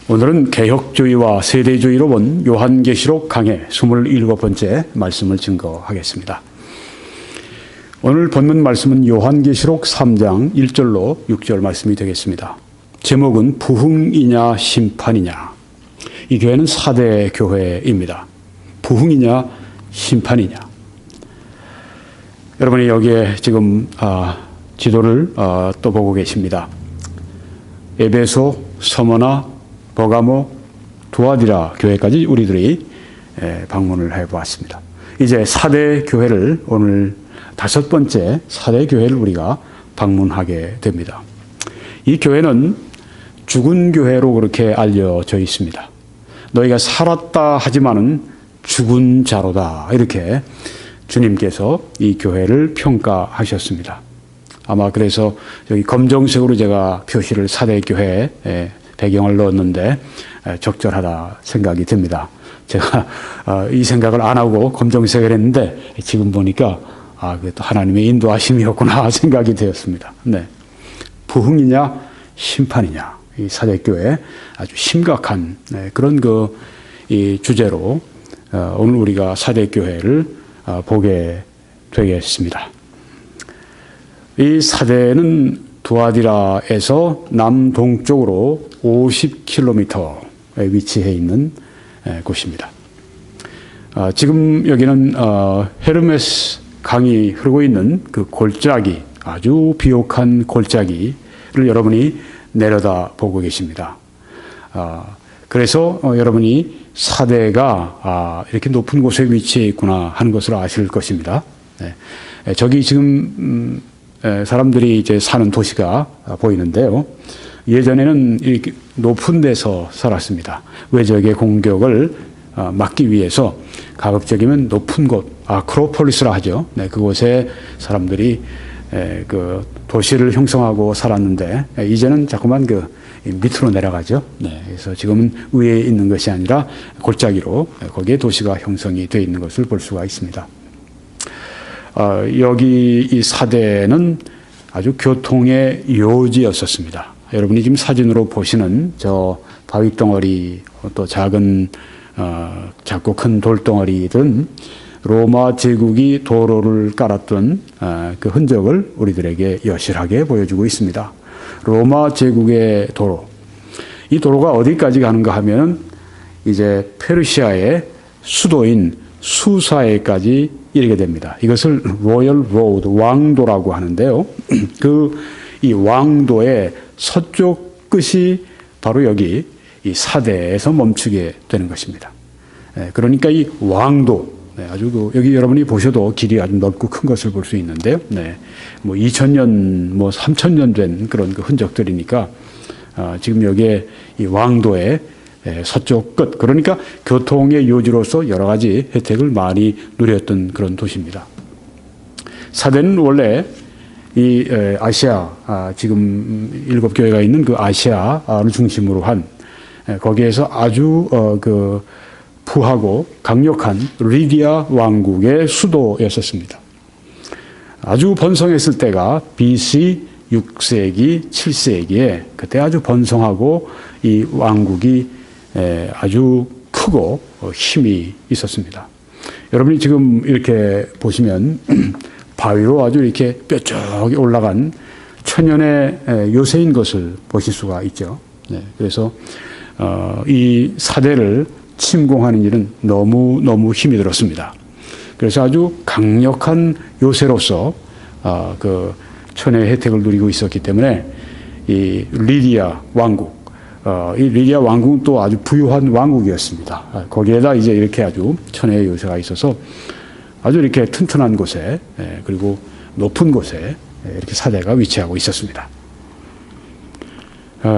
오늘은 개혁주의와 세대주의로 본 요한계시록 강해 27번째 말씀을 증거하겠습니다. 오늘 본문 말씀은 요한계시록 3장 1절로 6절 말씀이 되겠습니다. 제목은 부흥이냐 심판이냐. 이 교회는 4대 교회입니다. 부흥이냐 심판이냐. 여러분이 여기에 지금 지도를 또 보고 계십니다. 에베소, 서머나, 버가모, 두아디라 교회까지 우리들이 방문을 해보았습니다. 이제 4대 교회를 오늘 5번째 4대 교회를 우리가 방문하게 됩니다. 이 교회는 죽은 교회로 그렇게 알려져 있습니다. 너희가 살았다 하지만은 죽은 자로다. 이렇게 주님께서 이 교회를 평가하셨습니다. 아마 그래서 여기 검정색으로 제가 표시를 4대 교회에 배경을 넣었는데 적절하다 생각이 듭니다. 제가 이 생각을 안 하고 검정색을 했는데 지금 보니까 그것도 하나님의 인도하심이었구나 생각이 되었습니다. 네. 부흥이냐 심판이냐. 이 4대 교회 아주 심각한 그런 이 주제로 오늘 우리가 4대 교회를 보게 되겠습니다. 이 4대는 두아디라에서 남동쪽으로 50km에 위치해 있는 곳입니다. 지금 여기는 헤르메스 강이 흐르고 있는 그 골짜기, 아주 비옥한 골짜기를 여러분이 내려다 보고 계십니다. 그래서 여러분이 4대가 이렇게 높은 곳에 위치해 있구나 하는 것을 아실 것입니다. 저기 지금 사람들이 이제 사는 도시가 보이는데요. 예전에는 이렇게 높은 데서 살았습니다. 외적의 공격을 막기 위해서 가급적이면 높은 곳, 아크로폴리스라 하죠. 그곳에 사람들이 그 도시를 형성하고 살았는데 이제는 자꾸만 그 밑으로 내려가죠. 그래서 지금은 위에 있는 것이 아니라 골짜기로 거기에 도시가 형성이 되어 있는 것을 볼 수가 있습니다. 여기 이 4대는 아주 교통의 요지였었습니다. 여러분이 지금 사진으로 보시는 저 바위덩어리 또 작은 작고 큰 돌덩어리들은 로마 제국이 도로를 깔았던 그 흔적을 우리들에게 여실하게 보여주고 있습니다. 로마 제국의 도로. 이 도로가 어디까지 가는가 하면 이제 페르시아의 수도인 수사에까지 이르게 됩니다. 이것을 로열 로드, 왕도라고 하는데요. 이 왕도의 서쪽 끝이 바로 여기 이 4대에서 멈추게 되는 것입니다. 그러니까 이 왕도, 아주 여기 여러분이 보셔도 길이 아주 넓고 큰 것을 볼 수 있는데요. 뭐 2000년, 뭐 3000년 된 그런 그 흔적들이니까 지금 여기에 이 왕도의 서쪽 끝, 그러니까 교통의 요지로서 여러 가지 혜택을 많이 누렸던 그런 도시입니다. 4대는 원래 이 아시아, 지금 7교회가 있는 그 아시아를 중심으로 한 거기에서 아주 부하고 강력한 리디아 왕국의 수도였었습니다. 아주 번성했을 때가 BC 6세기, 7세기에 그때 아주 번성하고 이 왕국이 아주 크고 힘이 있었습니다. 여러분이 지금 이렇게 보시면 바위로 아주 이렇게 뾰족이 올라간 천연의 요새인 것을 보실 수가 있죠. 그래서 이 4대를 침공하는 일은 너무 힘이 들었습니다. 그래서 아주 강력한 요새로서 그 천혜의 혜택을 누리고 있었기 때문에 이 리디아 왕국, 이 리디아 왕국은 또 아주 부유한 왕국이었습니다. 거기에다 이제 이렇게 아주 천혜의 요새가 있어서 아주 이렇게 튼튼한 곳에 그리고 높은 곳에 이렇게 4대가 위치하고 있었습니다.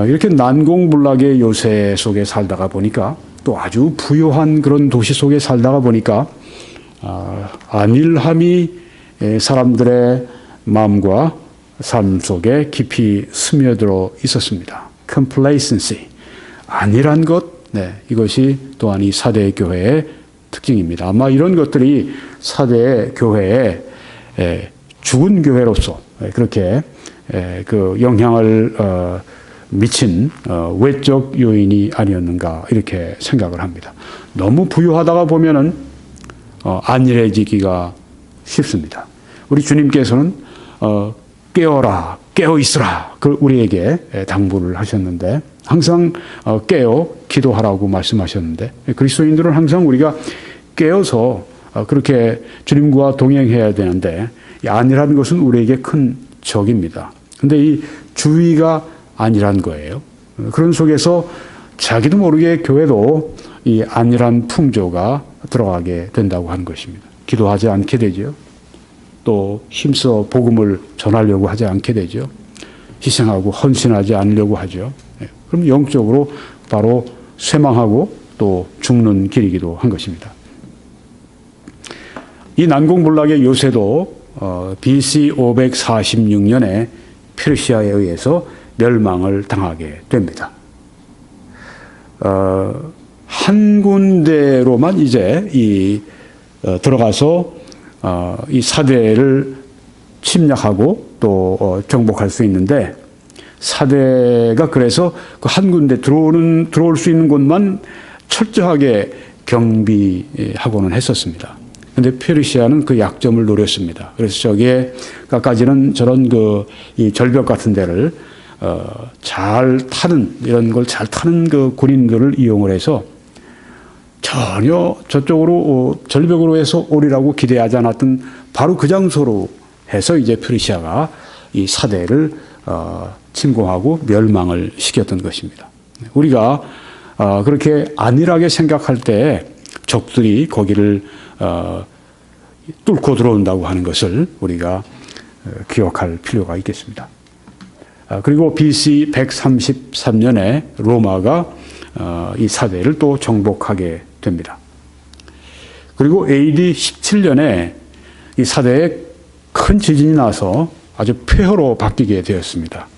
이렇게 난공불락의 요새 속에 살다가 보니까 또 아주 부유한 그런 도시 속에 살다가 보니까 안일함이 사람들의 마음과 삶 속에 깊이 스며들어 있었습니다. complacency, 안일한 것, 이것이 또한 이 4대 교회의 특징입니다. 아마 이런 것들이 4대 교회의 죽은 교회로서 그렇게 그 영향을 미친 외적 요인이 아니었는가 이렇게 생각을 합니다. 너무 부유하다가 보면은 안일해지기가 쉽습니다. 우리 주님께서는 깨어라, 깨어 있으라 그 우리에게 당부를 하셨는데 항상 깨어 기도하라고 말씀하셨는데 그리스도인들은 항상 우리가 깨어서 그렇게 주님과 동행해야 되는데 안일한 것은 우리에게 큰 적입니다. 근데 이 주의가 안일한 거예요. 그런 속에서 자기도 모르게 교회도 이 안일한 풍조가 들어가게 된다고 하는 것입니다. 기도하지 않게 되죠. 또 힘써 복음을 전하려고 하지 않게 되죠. 희생하고 헌신하지 않으려고 하죠. 그럼 영적으로 바로 쇠망하고 또 죽는 길이기도 한 것입니다. 이 난공불락의 요새도 BC 546년에 페르시아에 의해서 멸망을 당하게 됩니다. 한 군데로만 이제 들어가서 이 사대를 침략하고 또 정복할 수 있는데 사대가 그래서 그 한 군데 들어올 수 있는 곳만 철저하게 경비하고는 했었습니다. 근데 페르시아는 그 약점을 노렸습니다. 그래서 저기에까지는 저런 이 절벽 같은 데를 잘 타는 이런 걸 잘 타는 그 군인들을 이용을 해서 전혀 저쪽으로 절벽으로 해서 오리라고 기대하지 않았던 바로 그 장소로 해서 이제 페르시아가 이 사대를 침공하고 멸망을 시켰던 것입니다. 우리가 그렇게 안일하게 생각할 때 적들이 거기를 뚫고 들어온다고 하는 것을 우리가 기억할 필요가 있겠습니다. 그리고 BC 133년에 로마가 이 사대를 또 정복하게 됩니다. 그리고 AD 17년에 이 사대에 큰 지진이 나서 아주 폐허로 바뀌게 되었습니다.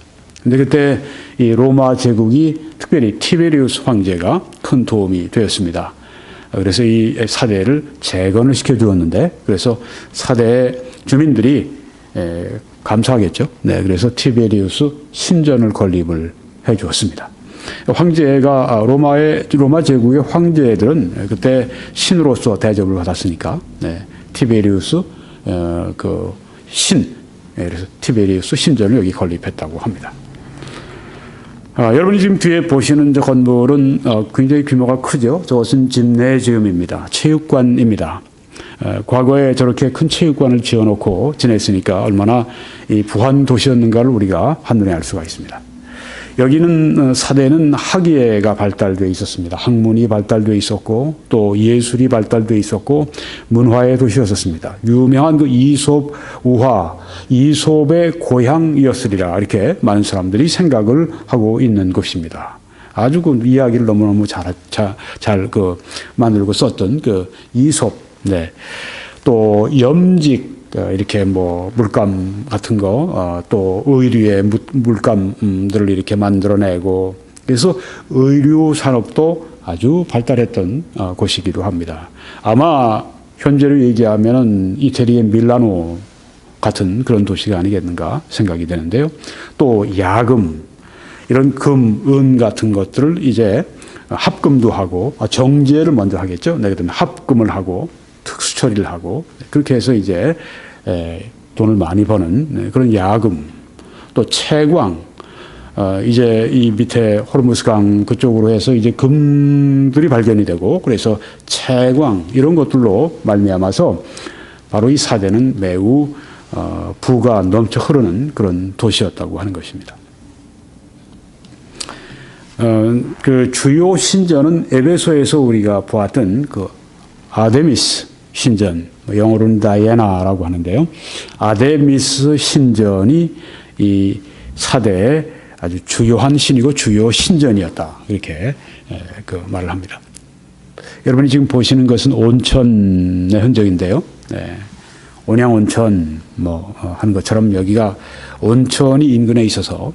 근데 그때 이 로마 제국이 특별히 티베리우스 황제가 큰 도움이 되었습니다. 그래서 이 사대를 재건을 시켜주었는데 그래서 사대 주민들이 감사하겠죠. 네, 그래서 티베리우스 신전을 건립을 해주었습니다. 황제가 로마 제국의 황제들은 그때 신으로서 대접을 받았으니까 네, 티베리우스 그래서 티베리우스 신전을 여기 건립했다고 합니다. 여러분이 지금 뒤에 보시는 저 건물은 굉장히 규모가 크죠. 저것은 짐네지움입니다. 체육관입니다. 과거에 저렇게 큰 체육관을 지어놓고 지냈으니까 얼마나 이 부한 도시였는가를 우리가 한눈에 알 수가 있습니다. 여기는 사대는 학예가 발달되어 있었습니다. 학문이 발달되어 있었고 또 예술이 발달되어 있었고 문화의 도시였었습니다. 유명한 그 이솝 우화, 이솝의 고향이었으리라 이렇게 많은 사람들이 생각을 하고 있는 곳입니다. 아주 그 이야기를 너무너무 잘 만들고 썼던 그 이솝, 네. 또 염직 이렇게 뭐 물감 같은 거, 또 의류의 물감들을 이렇게 만들어내고 그래서 의류 산업도 아주 발달했던 곳이기도 합니다. 아마 현재로 얘기하면은 이태리의 밀라노 같은 그런 도시가 아니겠는가 생각이 되는데요. 또 야금, 이런 금, 은 같은 것들을 이제 합금도 하고 정제를 먼저 하겠죠. 네, 그다음에 합금을 하고 특수 처리를 하고 그렇게 해서 이제 돈을 많이 버는 그런 야금, 또 채광, 이제 이 밑에 호르무스강 그쪽으로 해서 이제 금들이 발견이 되고 그래서 채광 이런 것들로 말미암아서 바로 이 사대는 매우 부가 넘쳐 흐르는 그런 도시였다고 하는 것입니다. 그 주요 신전은 에베소에서 우리가 보았던 그 아데미스 신전, 영어로는 다이애나라고 하는데요. 아데미스 신전이 이 사대의 아주 주요한 신이고 주요 신전이었다. 이렇게 그 말을 합니다. 여러분이 지금 보시는 것은 온천의 흔적인데요. 네. 온양온천 하는 것처럼 여기가 온천이 인근에 있어서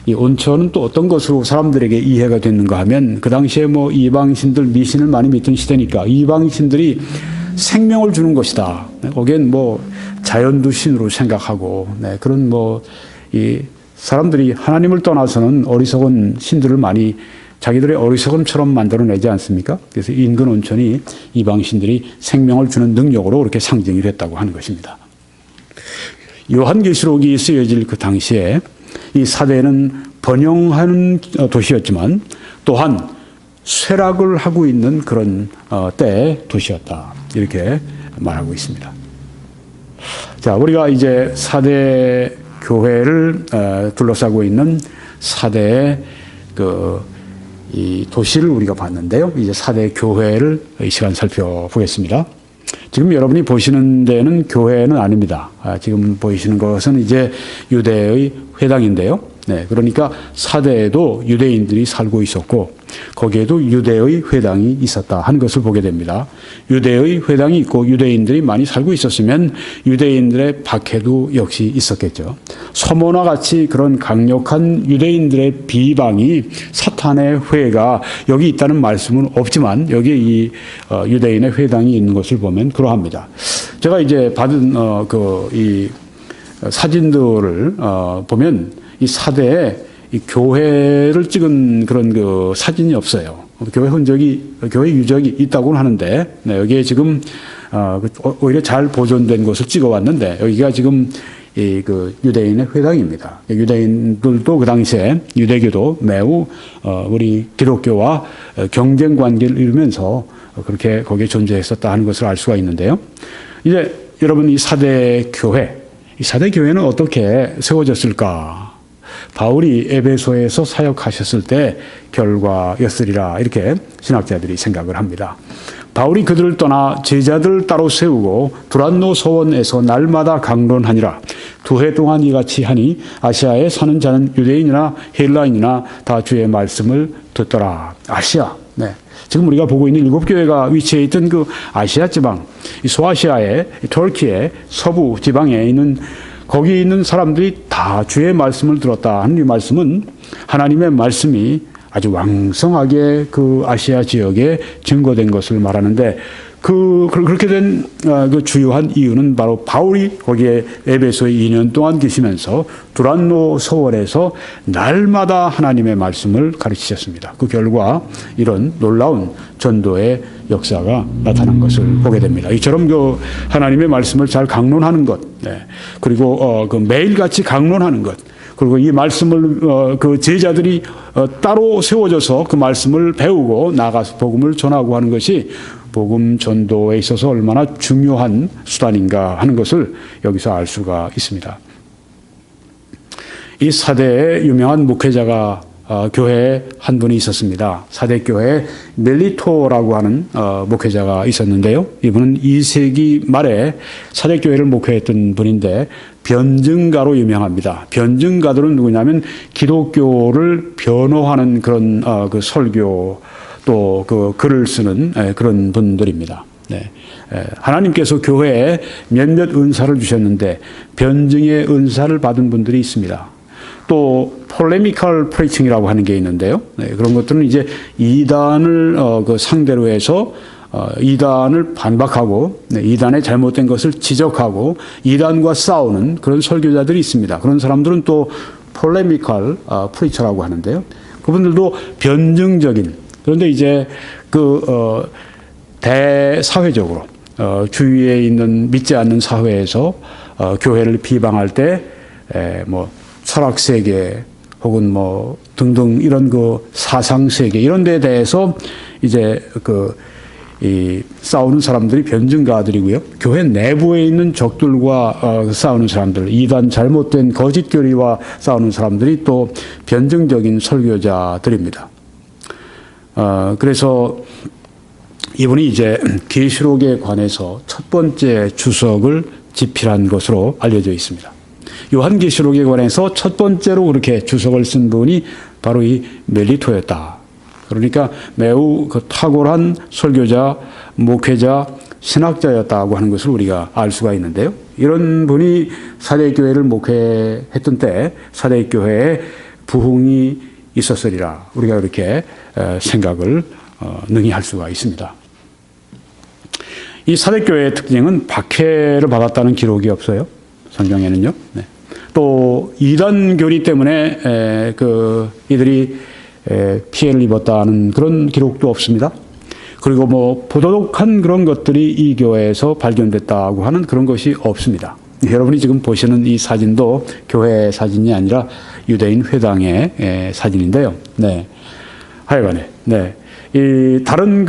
이 온천은 또 어떤 것으로 사람들에게 이해가 됐는가 하면 그 당시에 이방신들 미신을 많이 믿던 시대니까 이방신들이 생명을 주는 것이다. 거기엔 자연도 신으로 생각하고 그런 이 사람들이 하나님을 떠나서는 어리석은 신들을 많이 자기들의 어리석음처럼 만들어내지 않습니까? 그래서 인근 온천이 이방 신들이 생명을 주는 능력으로 그렇게 상징이 됐다고 하는 것입니다. 요한계시록이 쓰여질 그 당시에 이 사대는 번영하는 도시였지만 또한 쇠락을 하고 있는 그런 때의 도시였다. 이렇게 말하고 있습니다. 자, 우리가 이제 사대 교회를 둘러싸고 있는 사대의 이 도시를 우리가 봤는데요. 이제 사대 교회를 이 시간 살펴보겠습니다. 지금 여러분이 보시는 데는 교회는 아닙니다. 지금 보이시는 것은 이제 유대의 회당인데요. 네, 그러니까 사대에도 유대인들이 살고 있었고 거기에도 유대의 회당이 있었다 하는 것을 보게 됩니다. 유대의 회당이 있고 유대인들이 많이 살고 있었으면 유대인들의 박해도 역시 있었겠죠. 서모나 같이 그런 강력한 유대인들의 비방이 사탄의 회가 여기 있다는 말씀은 없지만 여기에 이 유대인의 회당이 있는 것을 보면 그러합니다. 제가 이제 받은 이 사진들을 보면 이 사대에 이 교회를 찍은 그런 그 사진이 없어요. 교회 흔적이, 교회 유적이 있다고는 하는데, 네, 여기에 지금, 오히려 잘 보존된 것을 찍어 왔는데, 여기가 지금 그 유대인의 회당입니다. 유대인들도 그 당시에 유대교도 매우, 우리 기독교와 경쟁 관계를 이루면서 그렇게 거기에 존재했었다 하는 것을 알 수가 있는데요. 이제 여러분 이 사대 교회는 어떻게 세워졌을까? 바울이 에베소에서 사역하셨을 때 결과였으리라 이렇게 신학자들이 생각을 합니다. 바울이 그들을 떠나 제자들 따로 세우고 두란노 서원에서 날마다 강론하니라. 2해 동안 이같이 하니 아시아에 사는 자는 유대인이나 헬라인이나 다 주의 말씀을 듣더라. 아시아. 네. 지금 우리가 보고 있는 7교회가 위치해 있던 그 아시아 지방, 이 소아시아의 터키의 서부 지방에 있는 거기 있는 사람들이 다 주의 말씀을 들었다 하는 이 말씀은 하나님의 말씀이 아주 왕성하게 그 아시아 지역에 증거된 것을 말하는데 그렇게 된 그 주요한 이유는 바로 바울이 거기에 에베소에 2년 동안 계시면서 두란노 서원에서 날마다 하나님의 말씀을 가르치셨습니다. 그 결과 이런 놀라운 전도의 역사가 나타난 것을 보게 됩니다. 이처럼 그 하나님의 말씀을 잘 강론하는 것, 네. 그리고 그 매일같이 강론하는 것, 그리고 이 말씀을 그 제자들이 따로 세워져서 그 말씀을 배우고 나가서 복음을 전하고 하는 것이 복음 전도에 있어서 얼마나 중요한 수단인가 하는 것을 여기서 알 수가 있습니다. 이 사대에 유명한 목회자가 교회에 한 분이 있었습니다. 사대교회에 멜리토라고 하는 목회자가 있었는데요. 이분은 2세기 말에 사대교회를 목회했던 분인데 변증가로 유명합니다. 변증가들은 누구냐면 기독교를 변호하는 그런 그 설교 또 그 글을 쓰는 그런 분들입니다. 네. 하나님께서 교회에 몇몇 은사를 주셨는데 변증의 은사를 받은 분들이 있습니다. 또 폴레미컬 프리칭이라고 하는 게 있는데요. 네, 그런 것들은 이제 이단을 그 상대로 해서 이단을 반박하고 이단의 잘못된 것을 지적하고 이단과 싸우는 그런 설교자들이 있습니다. 그런 사람들은 또 폴레미컬 프리처라고 하는데요. 그분들도 변증적인 그런데 이제 대사회적으로 주위에 있는 믿지 않는 사회에서 교회를 비방할 때 뭐 철학 세계 혹은 뭐 등등 이런 그 사상 세계 이런 데에 대해서 이제 이 싸우는 사람들이 변증가들이고요. 교회 내부에 있는 적들과 싸우는 사람들, 이단 잘못된 거짓 교리와 싸우는 사람들이 또 변증적인 설교자들입니다. 그래서 이분이 이제 계시록에 관해서 첫 번째 주석을 집필한 것으로 알려져 있습니다. 요한계시록에 관해서 첫 번째로 그렇게 주석을 쓴 분이 바로 이 멜리토였다. 그러니까 매우 그 탁월한 설교자, 목회자, 신학자였다고 하는 것을 우리가 알 수가 있는데요. 이런 분이 사대교회를 목회했던 때 사대교회에 부흥이 있었으리라. 우리가 이렇게 생각을 능히 할 수가 있습니다. 이 사대교회의 특징은 박해를 받았다는 기록이 없어요. 성경에는요. 네. 또 이단 교리 때문에 이들이 피해를 입었다는 그런 기록도 없습니다. 그리고 뭐 부도덕한 그런 것들이 이 교회에서 발견됐다고 하는 그런 것이 없습니다. 여러분이 지금 보시는 이 사진도 교회 사진이 아니라 유대인 회당의 사진인데요. 네. 하여간에, 네. 이 다른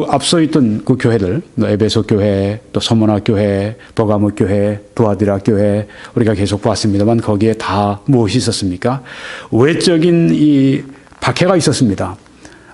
앞서 있던 그 교회들, 에베소 교회, 또 서문화 교회, 버가모 교회, 두아디라 교회, 우리가 계속 봤습니다만 거기에 다 무엇이 있었습니까? 외적인 이 박해가 있었습니다.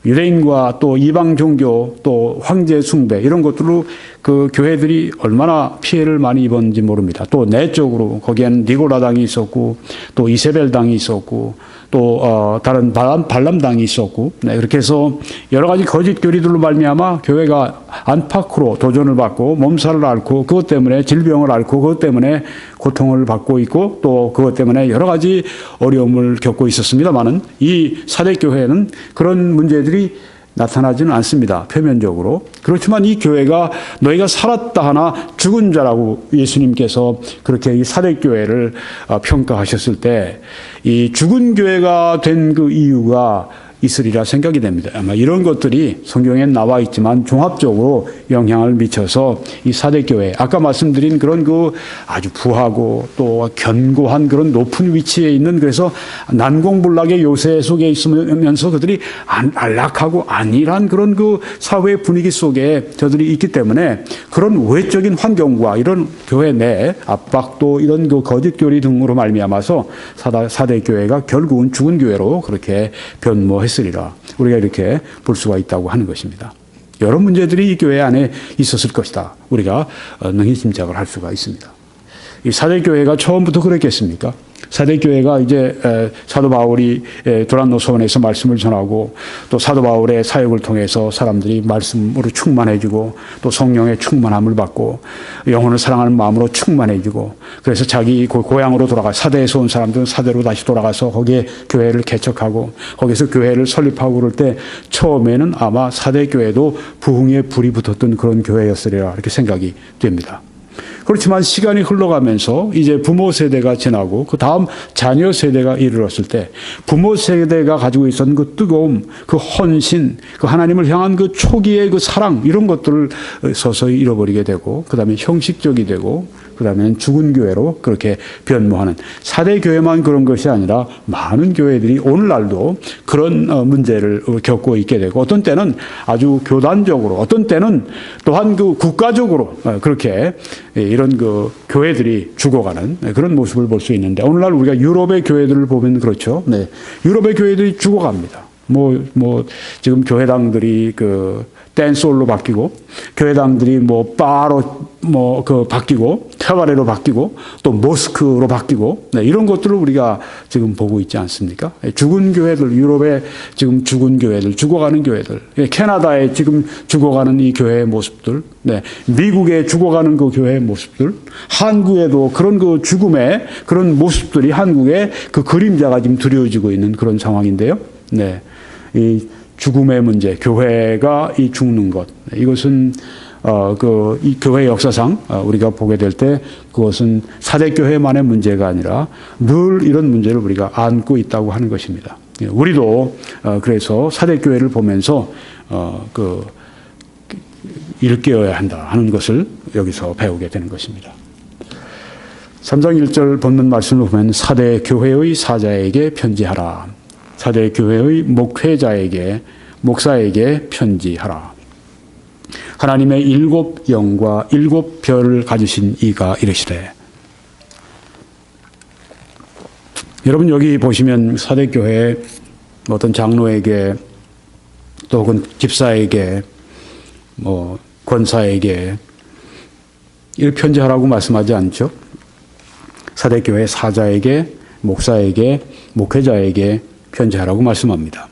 유대인과 또 이방 종교, 또 황제 숭배 이런 것들로 그 교회들이 얼마나 피해를 많이 입었는지 모릅니다. 또 내적으로 거기에는 니고라당이 있었고, 또 이세벨당이 있었고, 또 다른 발람당이 있었고, 네, 그렇게 해서 여러 가지 거짓 교리들로 말미암아 교회가 안팎으로 도전을 받고 몸살을 앓고 그것 때문에 질병을 앓고 그것 때문에 고통을 받고 있고 또 그것 때문에 여러 가지 어려움을 겪고 있었습니다만은 이 사대교회는 그런 문제들이 나타나지는 않습니다. 표면적으로. 그렇지만 이 교회가 너희가 살았다 하나 죽은 자라고 예수님께서 그렇게 이 사대교회를 평가하셨을 때 이 죽은 교회가 된 그 이유가 있으리라 생각이 됩니다. 아마 이런 것들이 성경에 나와 있지만 종합적으로 영향을 미쳐서 이 사대교회, 아까 말씀드린 그런 그 아주 부하고 또 견고한 그런 높은 위치에 있는 그래서 난공불락의 요새 속에 있으면서 그들이 안락하고 안일한 그런 그 사회 분위기 속에 저들이 있기 때문에 그런 외적인 환경과 이런 교회 내 압박도 이런 그 거짓 교리 등으로 말미암아서 사대교회가 결국은 죽은 교회로 그렇게 변모했습니다. 우리가 이렇게 볼 수가 있다고 하는 것입니다. 여러 문제들이 이 교회 안에 있었을 것이다. 우리가 능히 짐작을 할 수가 있습니다. 이 사대교회가 처음부터 그랬겠습니까? 사대교회가 이제 사도 바울이 두란노 소원에서 말씀을 전하고 또 사도 바울의 사역을 통해서 사람들이 말씀으로 충만해지고 또 성령의 충만함을 받고 영혼을 사랑하는 마음으로 충만해지고 그래서 자기 고향으로 돌아가 사대에서 온 사람들은 사대로 다시 돌아가서 거기에 교회를 개척하고 거기서 교회를 설립하고 그럴 때 처음에는 아마 사대교회도 부흥의 불이 붙었던 그런 교회였으리라 이렇게 생각이 됩니다. 그렇지만 시간이 흘러가면서 이제 부모 세대가 지나고 그 다음 자녀 세대가 이르렀을 때 부모 세대가 가지고 있었던 그 뜨거움, 그 헌신, 그 하나님을 향한 그 초기의 그 사랑 이런 것들을 서서히 잃어버리게 되고 그 다음에 형식적이 되고 그 다음에는 죽은 교회로 그렇게 변모하는 사대 교회만 그런 것이 아니라 많은 교회들이 오늘날도 그런 문제를 겪고 있게 되고 어떤 때는 아주 교단적으로 어떤 때는 또한 그 국가적으로 그렇게 이런 그 교회들이 죽어가는 그런 모습을 볼 수 있는데 오늘날 우리가 유럽의 교회들을 보면 그렇죠. 네. 유럽의 교회들이 죽어갑니다. 지금 교회당들이 댄스홀로 바뀌고, 교회당들이 바로 바뀌고, 카바레로 바뀌고, 또 모스크로 바뀌고, 네, 이런 것들을 우리가 지금 보고 있지 않습니까? 죽은 교회들, 유럽의 지금 죽은 교회들, 죽어가는 교회들, 캐나다에 지금 죽어가는 이 교회의 모습들, 네, 미국에 죽어가는 그 교회의 모습들, 한국에도 그런 그 죽음의 그런 모습들이 한국의 그 그림자가 지금 드려지고 있는 그런 상황인데요. 네. 이 죽음의 문제, 교회가 이 죽는 것, 이것은 이 교회 역사상 우리가 보게 될 때 그것은 사대교회만의 문제가 아니라 늘 이런 문제를 우리가 안고 있다고 하는 것입니다. 우리도 그래서 사대교회를 보면서 일깨워야 한다 하는 것을 여기서 배우게 되는 것입니다. 3장 1절 본문 말씀을 보면 사대교회의 사자에게 편지하라. 사대교회의 목사에게 편지하라. 하나님의 7 영과 7 별을 가지신 이가 이르시되. 여러분 여기 보시면 사대교회 어떤 장로에게 또 혹은 집사에게 권사에게 이렇게 편지하라고 말씀하지 않죠. 사대교회 사자에게 목사에게 목회자에게 편지하라고 말씀합니다.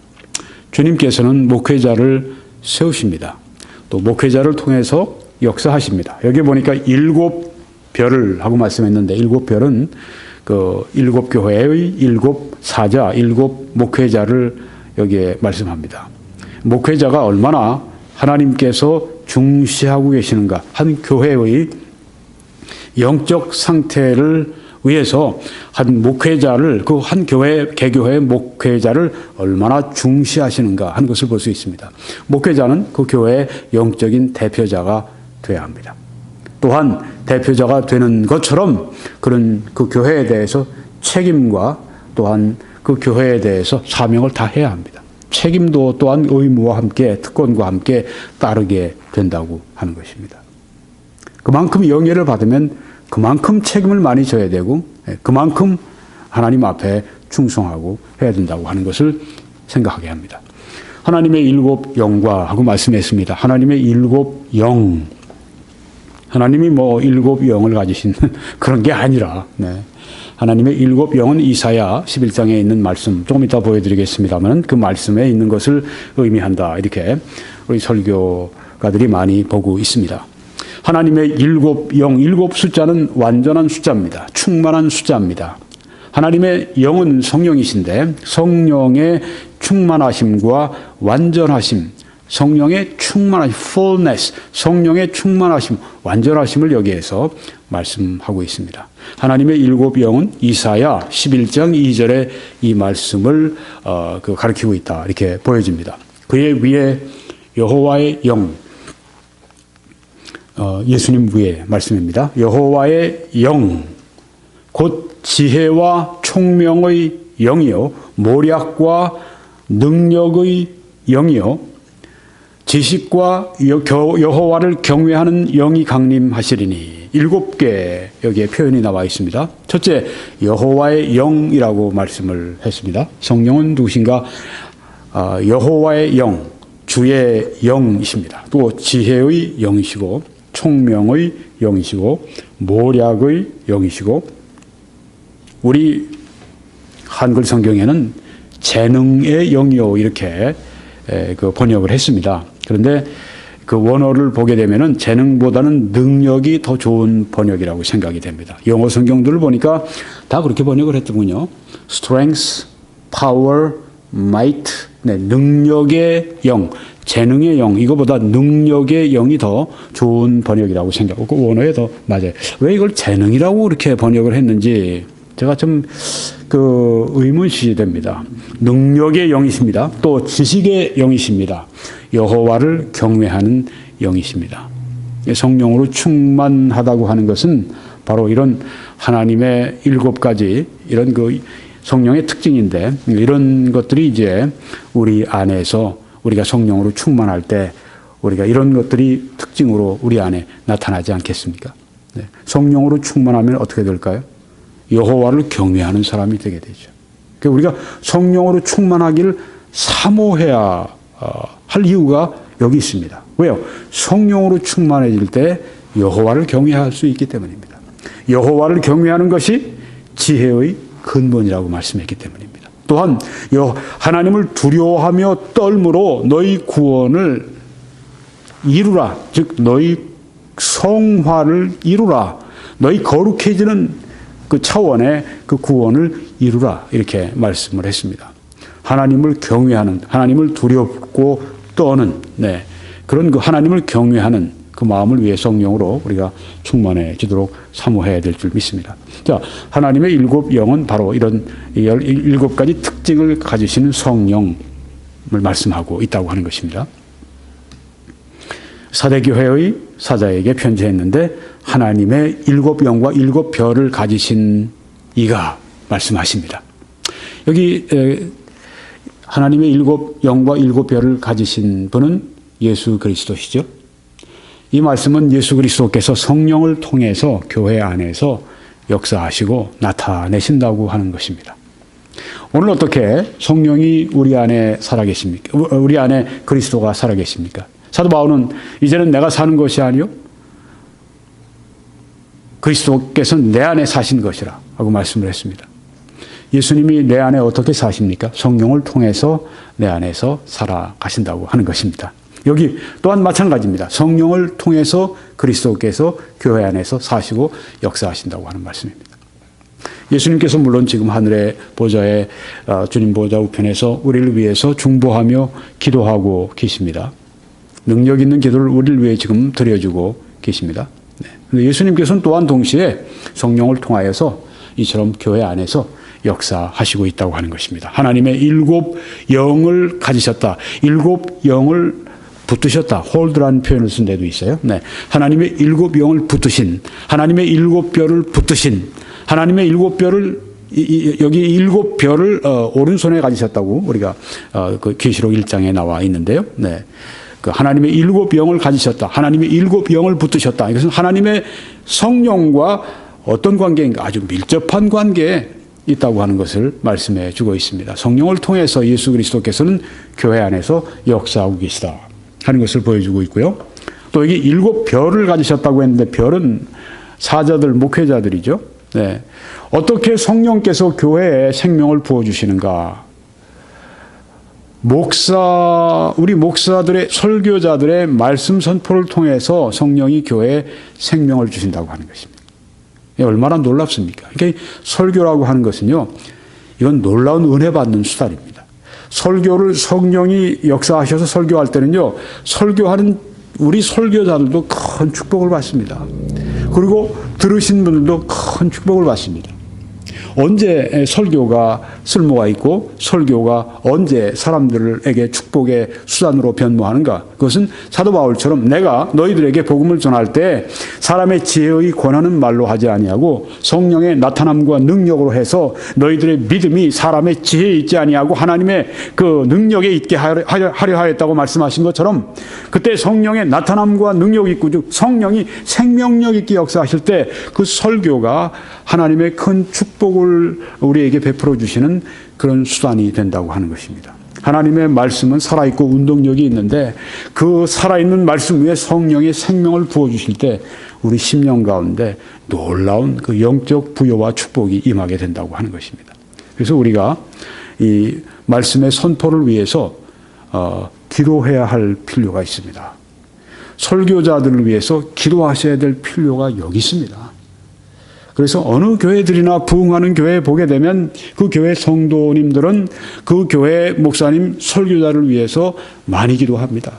주님께서는 목회자를 세우십니다. 또 목회자를 통해서 역사하십니다. 여기 보니까 7 별을 하고 말씀했는데 7 별은 그 7 교회의 7 사자, 7 목회자를 여기에 말씀합니다. 목회자가 얼마나 하나님께서 중시하고 계시는가 한 교회의 영적 상태를 위해서 한 목회자를, 그 한 교회, 개교회의 목회자를 얼마나 중시하시는가 하는 것을 볼 수 있습니다. 목회자는 그 교회의 영적인 대표자가 되어야 합니다. 또한 대표자가 되는 것처럼 그런 그 교회에 대해서 책임과 또한 그 교회에 대해서 사명을 다해야 합니다. 책임도 또한 의무와 함께 특권과 함께 따르게 된다고 하는 것입니다. 그만큼 영예를 받으면 그만큼 책임을 많이 져야 되고 그만큼 하나님 앞에 충성하고 해야 된다고 하는 것을 생각하게 합니다. 하나님의 일곱 영과 하고 말씀했습니다. 하나님의 일곱 영. 하나님이 뭐 일곱 영을 가지신 그런 게 아니라 하나님의 일곱 영은 이사야 11장에 있는 말씀 조금 이따 보여드리겠습니다만 그 말씀에 있는 것을 의미한다. 이렇게 우리 설교가들이 많이 보고 있습니다. 하나님의 일곱 영, 일곱 숫자는 완전한 숫자입니다. 충만한 숫자입니다. 하나님의 영은 성령이신데 성령의 충만하심과 완전하심, 성령의 충만하심, fullness, 성령의 충만하심, 완전하심을 여기에서 말씀하고 있습니다. 하나님의 일곱 영은 이사야 11장 2절에 이 말씀을 가리키고 있다. 이렇게 보여집니다. 그의 위에 여호와의 영, 예수님 위에 말씀입니다. 여호와의 영, 곧 지혜와 총명의 영이요 모략과 능력의 영이요 지식과 여호와를 경외하는 영이 강림하시리니. 7개 여기에 표현이 나와 있습니다. 첫째, 여호와의 영이라고 말씀을 했습니다. 성령은 누구신가? 여호와의 영, 주의 영이십니다. 또 지혜의 영이시고 총명의 영이시고 모략의 영이시고, 우리 한글 성경에는 재능의 영이요 이렇게 그 번역을 했습니다. 그런데 그 원어를 보게 되면은 재능보다는 능력이 더 좋은 번역이라고 생각이 됩니다. 영어 성경들을 보니까 다 그렇게 번역을 했더군요. strength, power, might, 능력의 영, 재능의 영, 이거보다 능력의 영이 더 좋은 번역이라고 생각하고 그 원어에 더 맞아요. 왜 이걸 재능이라고 그렇게 번역을 했는지 제가 좀 의문시 됩니다. 능력의 영이십니다. 또 지식의 영이십니다. 여호와를 경외하는 영이십니다. 성령으로 충만하다고 하는 것은 바로 이런 하나님의 7가지 이런 그 성령의 특징인데, 이런 것들이 이제 우리 안에서 우리가 성령으로 충만할 때 우리가 이런 것들이 특징으로 우리 안에 나타나지 않겠습니까? 성령으로 충만하면 어떻게 될까요? 여호와를 경외하는 사람이 되게 되죠. 그러니까 우리가 성령으로 충만하기를 사모해야 할 이유가 여기 있습니다. 왜요? 성령으로 충만해질 때 여호와를 경외할 수 있기 때문입니다. 여호와를 경외하는 것이 지혜의 근본이라고 말씀했기 때문입니다. 또한 하나님을 두려워하며 떨므로 너희 구원을 이루라. 즉 너희 성화를 이루라. 너희 거룩해지는 그 차원의 그 구원을 이루라. 이렇게 말씀을 했습니다. 하나님을 경외하는, 하나님을 두렵고 떠는 그런 그 하나님을 경외하는 그 마음을 위해 성령으로 우리가 충만해지도록 사모해야 될 줄 믿습니다. 자, 하나님의 7영은 바로 이런 7가지 특징을 가지시는 성령을 말씀하고 있다고 하는 것입니다. 사대교회의 사자에게 편지했는데 하나님의 7영과 7별을 가지신 이가 말씀하십니다. 여기 하나님의 7영과 7별을 가지신 분은 예수 그리스도시죠. 이 말씀은 예수 그리스도께서 성령을 통해서 교회 안에서 역사하시고 나타내신다고 하는 것입니다. 오늘 어떻게 성령이 우리 안에 살아계십니까? 우리 안에 그리스도가 살아계십니까? 사도 바울은 이제는 내가 사는 것이 아니요 그리스도께서 내 안에 사신 것이라 하고 말씀을 했습니다. 예수님이 내 안에 어떻게 사십니까? 성령을 통해서 내 안에서 살아가신다고 하는 것입니다. 여기 또한 마찬가지입니다. 성령을 통해서 그리스도께서 교회 안에서 사시고 역사하신다고 하는 말씀입니다. 예수님께서 물론 지금 하늘의 보좌에 주님 보좌 우편에서 우리를 위해서 중보하며 기도하고 계십니다. 능력 있는 기도를 우리를 위해 지금 드려주고 계십니다. 그런데 예수님께서는 또한 동시에 성령을 통하여서 이처럼 교회 안에서 역사하시고 있다고 하는 것입니다. 하나님의 7 영을 가지셨다. 7 영을 붙드셨다. 홀드라는 표현을 쓴 데도 있어요. 네. 하나님의 7 영을 붙드신, 하나님의 7 별을 붙드신, 하나님의 7 별을 여기 7 별을 오른손에 가지셨다고 우리가 그 계시록 1장에 나와 있는데요. 네. 그 하나님의 7 영을 가지셨다. 하나님의 7 영을 붙드셨다. 이것은 하나님의 성령과 어떤 관계인가? 아주 밀접한 관계에 있다고 하는 것을 말씀해 주고 있습니다. 성령을 통해서 예수 그리스도께서는 교회 안에서 역사하고 계시다 하는 것을 보여주고 있고요. 또 여기 7 별을 가지셨다고 했는데 별은 사자들, 목회자들이죠. 네. 어떻게 성령께서 교회에 생명을 부어주시는가? 우리 목사들의, 설교자들의 말씀 선포를 통해서 성령이 교회에 생명을 주신다고 하는 것입니다. 얼마나 놀랍습니까? 그러니까 설교라고 하는 것은요, 이건 놀라운 은혜 받는 수단입니다. 설교를 성령이 역사하셔서 설교할 때는요, 설교하는 우리 설교자들도 큰 축복을 받습니다. 그리고 들으신 분들도 큰 축복을 받습니다. 언제 설교가 쓸모가 있고 설교가 언제 사람들에게 축복의 수단으로 변모하는가? 그것은 사도 바울처럼 내가 너희들에게 복음을 전할 때 사람의 지혜의 권하는 말로 하지 아니하고 성령의 나타남과 능력으로 해서 너희들의 믿음이 사람의 지혜에 있지 아니하고 하나님의 그 능력에 있게 하려 하였다고 말씀하신 것처럼 그때 성령의 나타남과 능력이 있고 즉 성령이 생명력 있게 역사하실 때 그 설교가 하나님의 큰 축복을 우리에게 베풀어 주시는 그런 수단이 된다고 하는 것입니다. 하나님의 말씀은 살아있고 운동력이 있는데 그 살아있는 말씀 위에 성령의 생명을 부어주실 때 우리 심령 가운데 놀라운 그 영적 부여와 축복이 임하게 된다고 하는 것입니다. 그래서 우리가 이 말씀의 선포를 위해서 기도해야 할 필요가 있습니다. 설교자들을 위해서 기도하셔야 될 필요가 여기 있습니다. 그래서 어느 교회들이나 부흥하는 교회에 보게 되면 그 교회 성도님들은 그 교회 목사님, 설교자를 위해서 많이 기도합니다.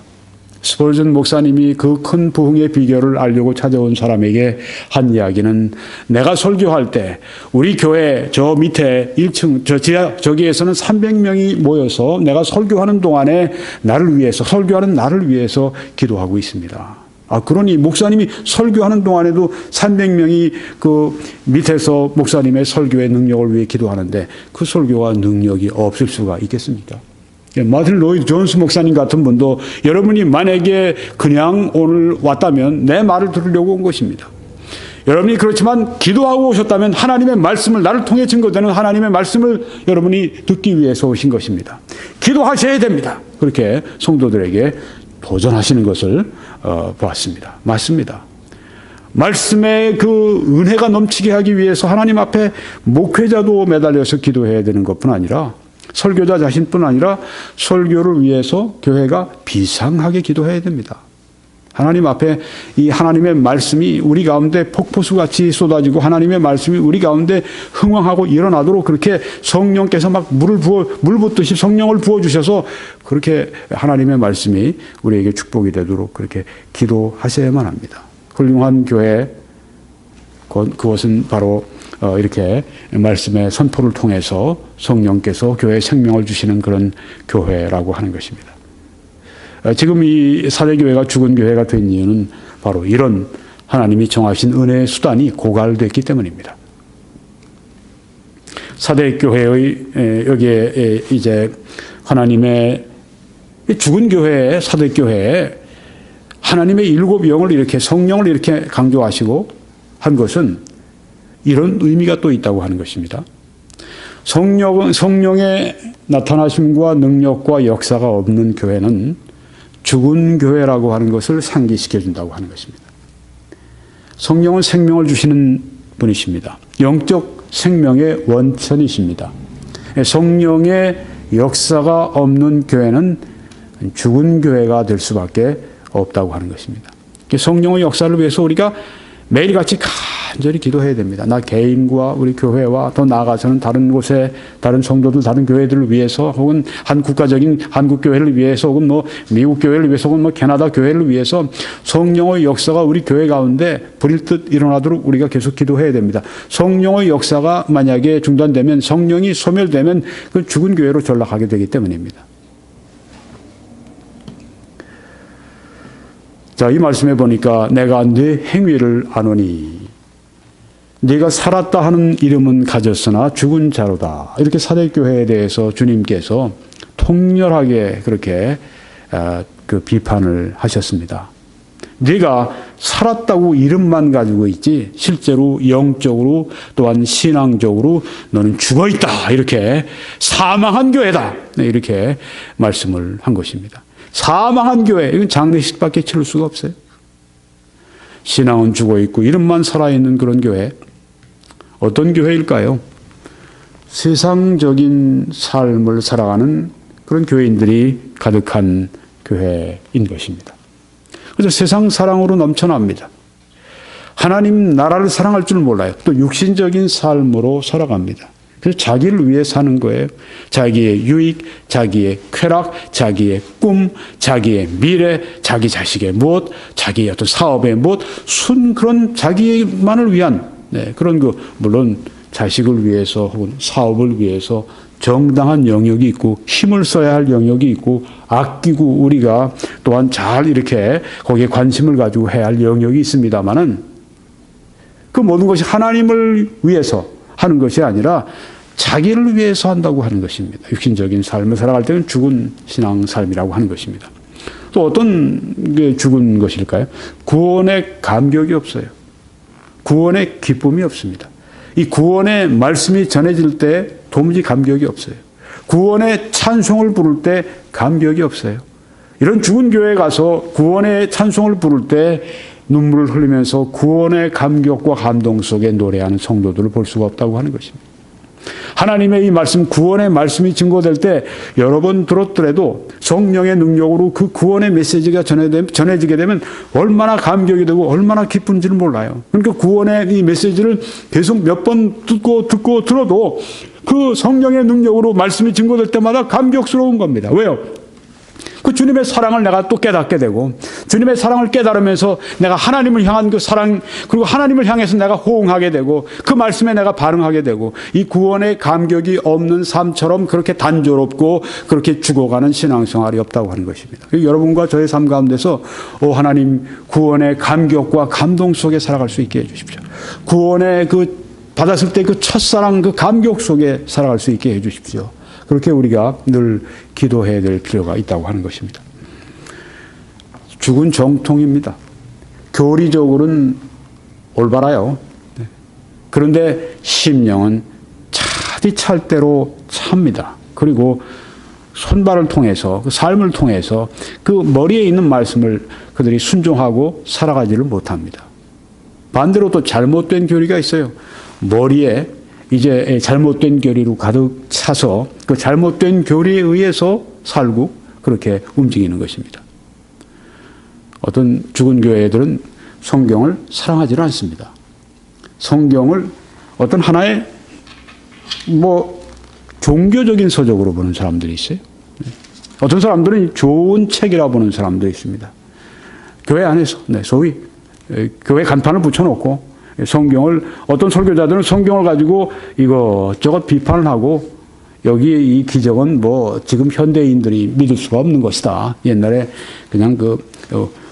스펄전 목사님이 그 큰 부흥의 비결을 알려고 찾아온 사람에게 한 이야기는 내가 설교할 때 우리 교회 저 밑에 1층 저 지하 저기에서는 300명이 모여서 내가 설교하는 동안에 설교하는 나를 위해서 기도하고 있습니다. 그러니 목사님이 설교하는 동안에도 300명이 그 밑에서 목사님의 설교의 능력을 위해 기도하는데 그 설교와 능력이 없을 수가 있겠습니까? 마틴 로이드 존스 목사님 같은 분도 여러분이 만약에 그냥 오늘 왔다면 내 말을 들으려고 온 것입니다. 여러분이 그렇지만 기도하고 오셨다면 하나님의 말씀을 나를 통해 증거되는 하나님의 말씀을 여러분이 듣기 위해서 오신 것입니다. 기도하셔야 됩니다. 그렇게 성도들에게 도전하시는 것을 보았습니다. 맞습니다. 말씀의 그 은혜가 넘치게 하기 위해서 하나님 앞에 목회자도 매달려서 기도해야 되는 것뿐 아니라 설교자 자신뿐 아니라 설교를 위해서 교회가 비상하게 기도해야 됩니다. 하나님 앞에 이 하나님의 말씀이 우리 가운데 폭포수같이 쏟아지고 하나님의 말씀이 우리 가운데 흥왕하고 일어나도록 그렇게 성령께서 막 물 붓듯이 성령을 부어주셔서 그렇게 하나님의 말씀이 우리에게 축복이 되도록 그렇게 기도하셔야만 합니다. 훌륭한 교회, 그것은 바로 이렇게 말씀의 선포를 통해서 성령께서 교회에 생명을 주시는 그런 교회라고 하는 것입니다. 지금 이 사대교회가 죽은 교회가 된 이유는 바로 이런 하나님이 정하신 은혜의 수단이 고갈됐기 때문입니다. 사대교회의 여기에 이제 하나님의 죽은 교회의 사대교회에 하나님의 7 영을 이렇게 성령을 이렇게 강조하시고 한 것은 이런 의미가 또 있다고 하는 것입니다. 성령의 나타나심과 능력과 역사가 없는 교회는 죽은 교회라고 하는 것을 상기시켜 준다고 하는 것입니다. 성령은 생명을 주시는 분이십니다. 영적 생명의 원천이십니다. 성령의 역사가 없는 교회는 죽은 교회가 될 수밖에 없다고 하는 것입니다. 성령의 역사를 위해서 우리가 매일같이 간절히 기도해야 됩니다. 나 개인과 우리 교회와 더 나아가서는 다른 곳에 다른 성도들, 다른 교회들을 위해서 혹은 한 국가적인 한국 교회를 위해서 혹은 뭐 미국 교회를 위해서 혹은 뭐 캐나다 교회를 위해서 성령의 역사가 우리 교회 가운데 불일듯 일어나도록 우리가 계속 기도해야 됩니다. 성령의 역사가 만약에 중단되면, 성령이 소멸되면 그 죽은 교회로 전락하게 되기 때문입니다. 자, 이 말씀에 보니까 내가 네 행위를 아노니 네가 살았다 하는 이름은 가졌으나 죽은 자로다. 이렇게 사대교회에 대해서 주님께서 통렬하게 그렇게 그 비판을 하셨습니다. 네가 살았다고 이름만 가지고 있지 실제로 영적으로 또한 신앙적으로 너는 죽어있다. 이렇게 사망한 교회다. 이렇게 말씀을 한 것입니다. 사망한 교회, 이건 장례식밖에 치를 수가 없어요. 신앙은 죽어있고 이름만 살아있는 그런 교회. 어떤 교회일까요? 세상적인 삶을 살아가는 그런 교인들이 가득한 교회인 것입니다. 그래서 세상 사랑으로 넘쳐납니다. 하나님 나라를 사랑할 줄 몰라요. 또 육신적인 삶으로 살아갑니다. 그래서 자기를 위해 사는 거예요. 자기의 유익, 자기의 쾌락, 자기의 꿈, 자기의 미래, 자기 자식의 무엇, 자기의 어떤 사업의 무엇, 그런 자기만을 위한 그런 물론 자식을 위해서 혹은 사업을 위해서 정당한 영역이 있고 힘을 써야 할 영역이 있고 아끼고 우리가 또한 잘 이렇게 거기에 관심을 가지고 해야 할 영역이 있습니다만은 그 모든 것이 하나님을 위해서 하는 것이 아니라 자기를 위해서 한다고 하는 것입니다. 육신적인 삶을 살아갈 때는 죽은 신앙 삶이라고 하는 것입니다. 또 어떤 게 죽은 것일까요? 구원의 감격이 없어요. 구원의 기쁨이 없습니다. 이 구원의 말씀이 전해질 때 도무지 감격이 없어요. 구원의 찬송을 부를 때 감격이 없어요. 이런 죽은 교회에 가서 구원의 찬송을 부를 때 눈물을 흘리면서 구원의 감격과 감동 속에 노래하는 성도들을 볼 수가 없다고 하는 것입니다. 하나님의 이 말씀, 구원의 말씀이 증거될 때 여러 번 들었더라도 성령의 능력으로 그 구원의 메시지가 전해지게 되면 얼마나 감격이 되고 얼마나 기쁜지를 몰라요. 그러니까 구원의 이 메시지를 계속 몇 번 듣고 들어도 그 성령의 능력으로 말씀이 증거될 때마다 감격스러운 겁니다. 왜요? 그 주님의 사랑을 내가 또 깨닫게 되고 주님의 사랑을 깨달으면서 내가 하나님을 향한 그 사랑 그리고 하나님을 향해서 내가 호응하게 되고 그 말씀에 내가 반응하게 되고 이 구원의 감격이 없는 삶처럼 그렇게 단조롭고 그렇게 죽어가는 신앙생활이 없다고 하는 것입니다. 여러분과 저의 삶 가운데서 하나님 구원의 감격과 감동 속에 살아갈 수 있게 해주십시오. 구원의 그 받았을 때 그 첫사랑 그 감격 속에 살아갈 수 있게 해주십시오. 그렇게 우리가 늘 기도해야 될 필요가 있다고 하는 것입니다. 죽은 정통입니다. 교리적으로는 올바라요. 그런데 심령은 차디 찰 대로 찹니다. 그리고 손발을 통해서 그 삶을 통해서 그 머리에 있는 말씀을 그들이 순종하고 살아가지를 못합니다. 반대로 또 잘못된 교리가 있어요. 머리에 이제 잘못된 교리로 가득 차서 그 잘못된 교리에 의해서 살고 그렇게 움직이는 것입니다. 어떤 죽은 교회들은 성경을 사랑하지 않습니다. 성경을 어떤 하나의 종교적인 서적으로 보는 사람들이 있어요. 어떤 사람들은 좋은 책이라 보는 사람도 있습니다. 교회 안에서 소위 교회 간판을 붙여놓고 성경을 어떤 설교자들은 성경을 가지고 이것저것 비판을 하고 여기에 이 기적은 지금 현대인들이 믿을 수가 없는 것이다. 옛날에 그냥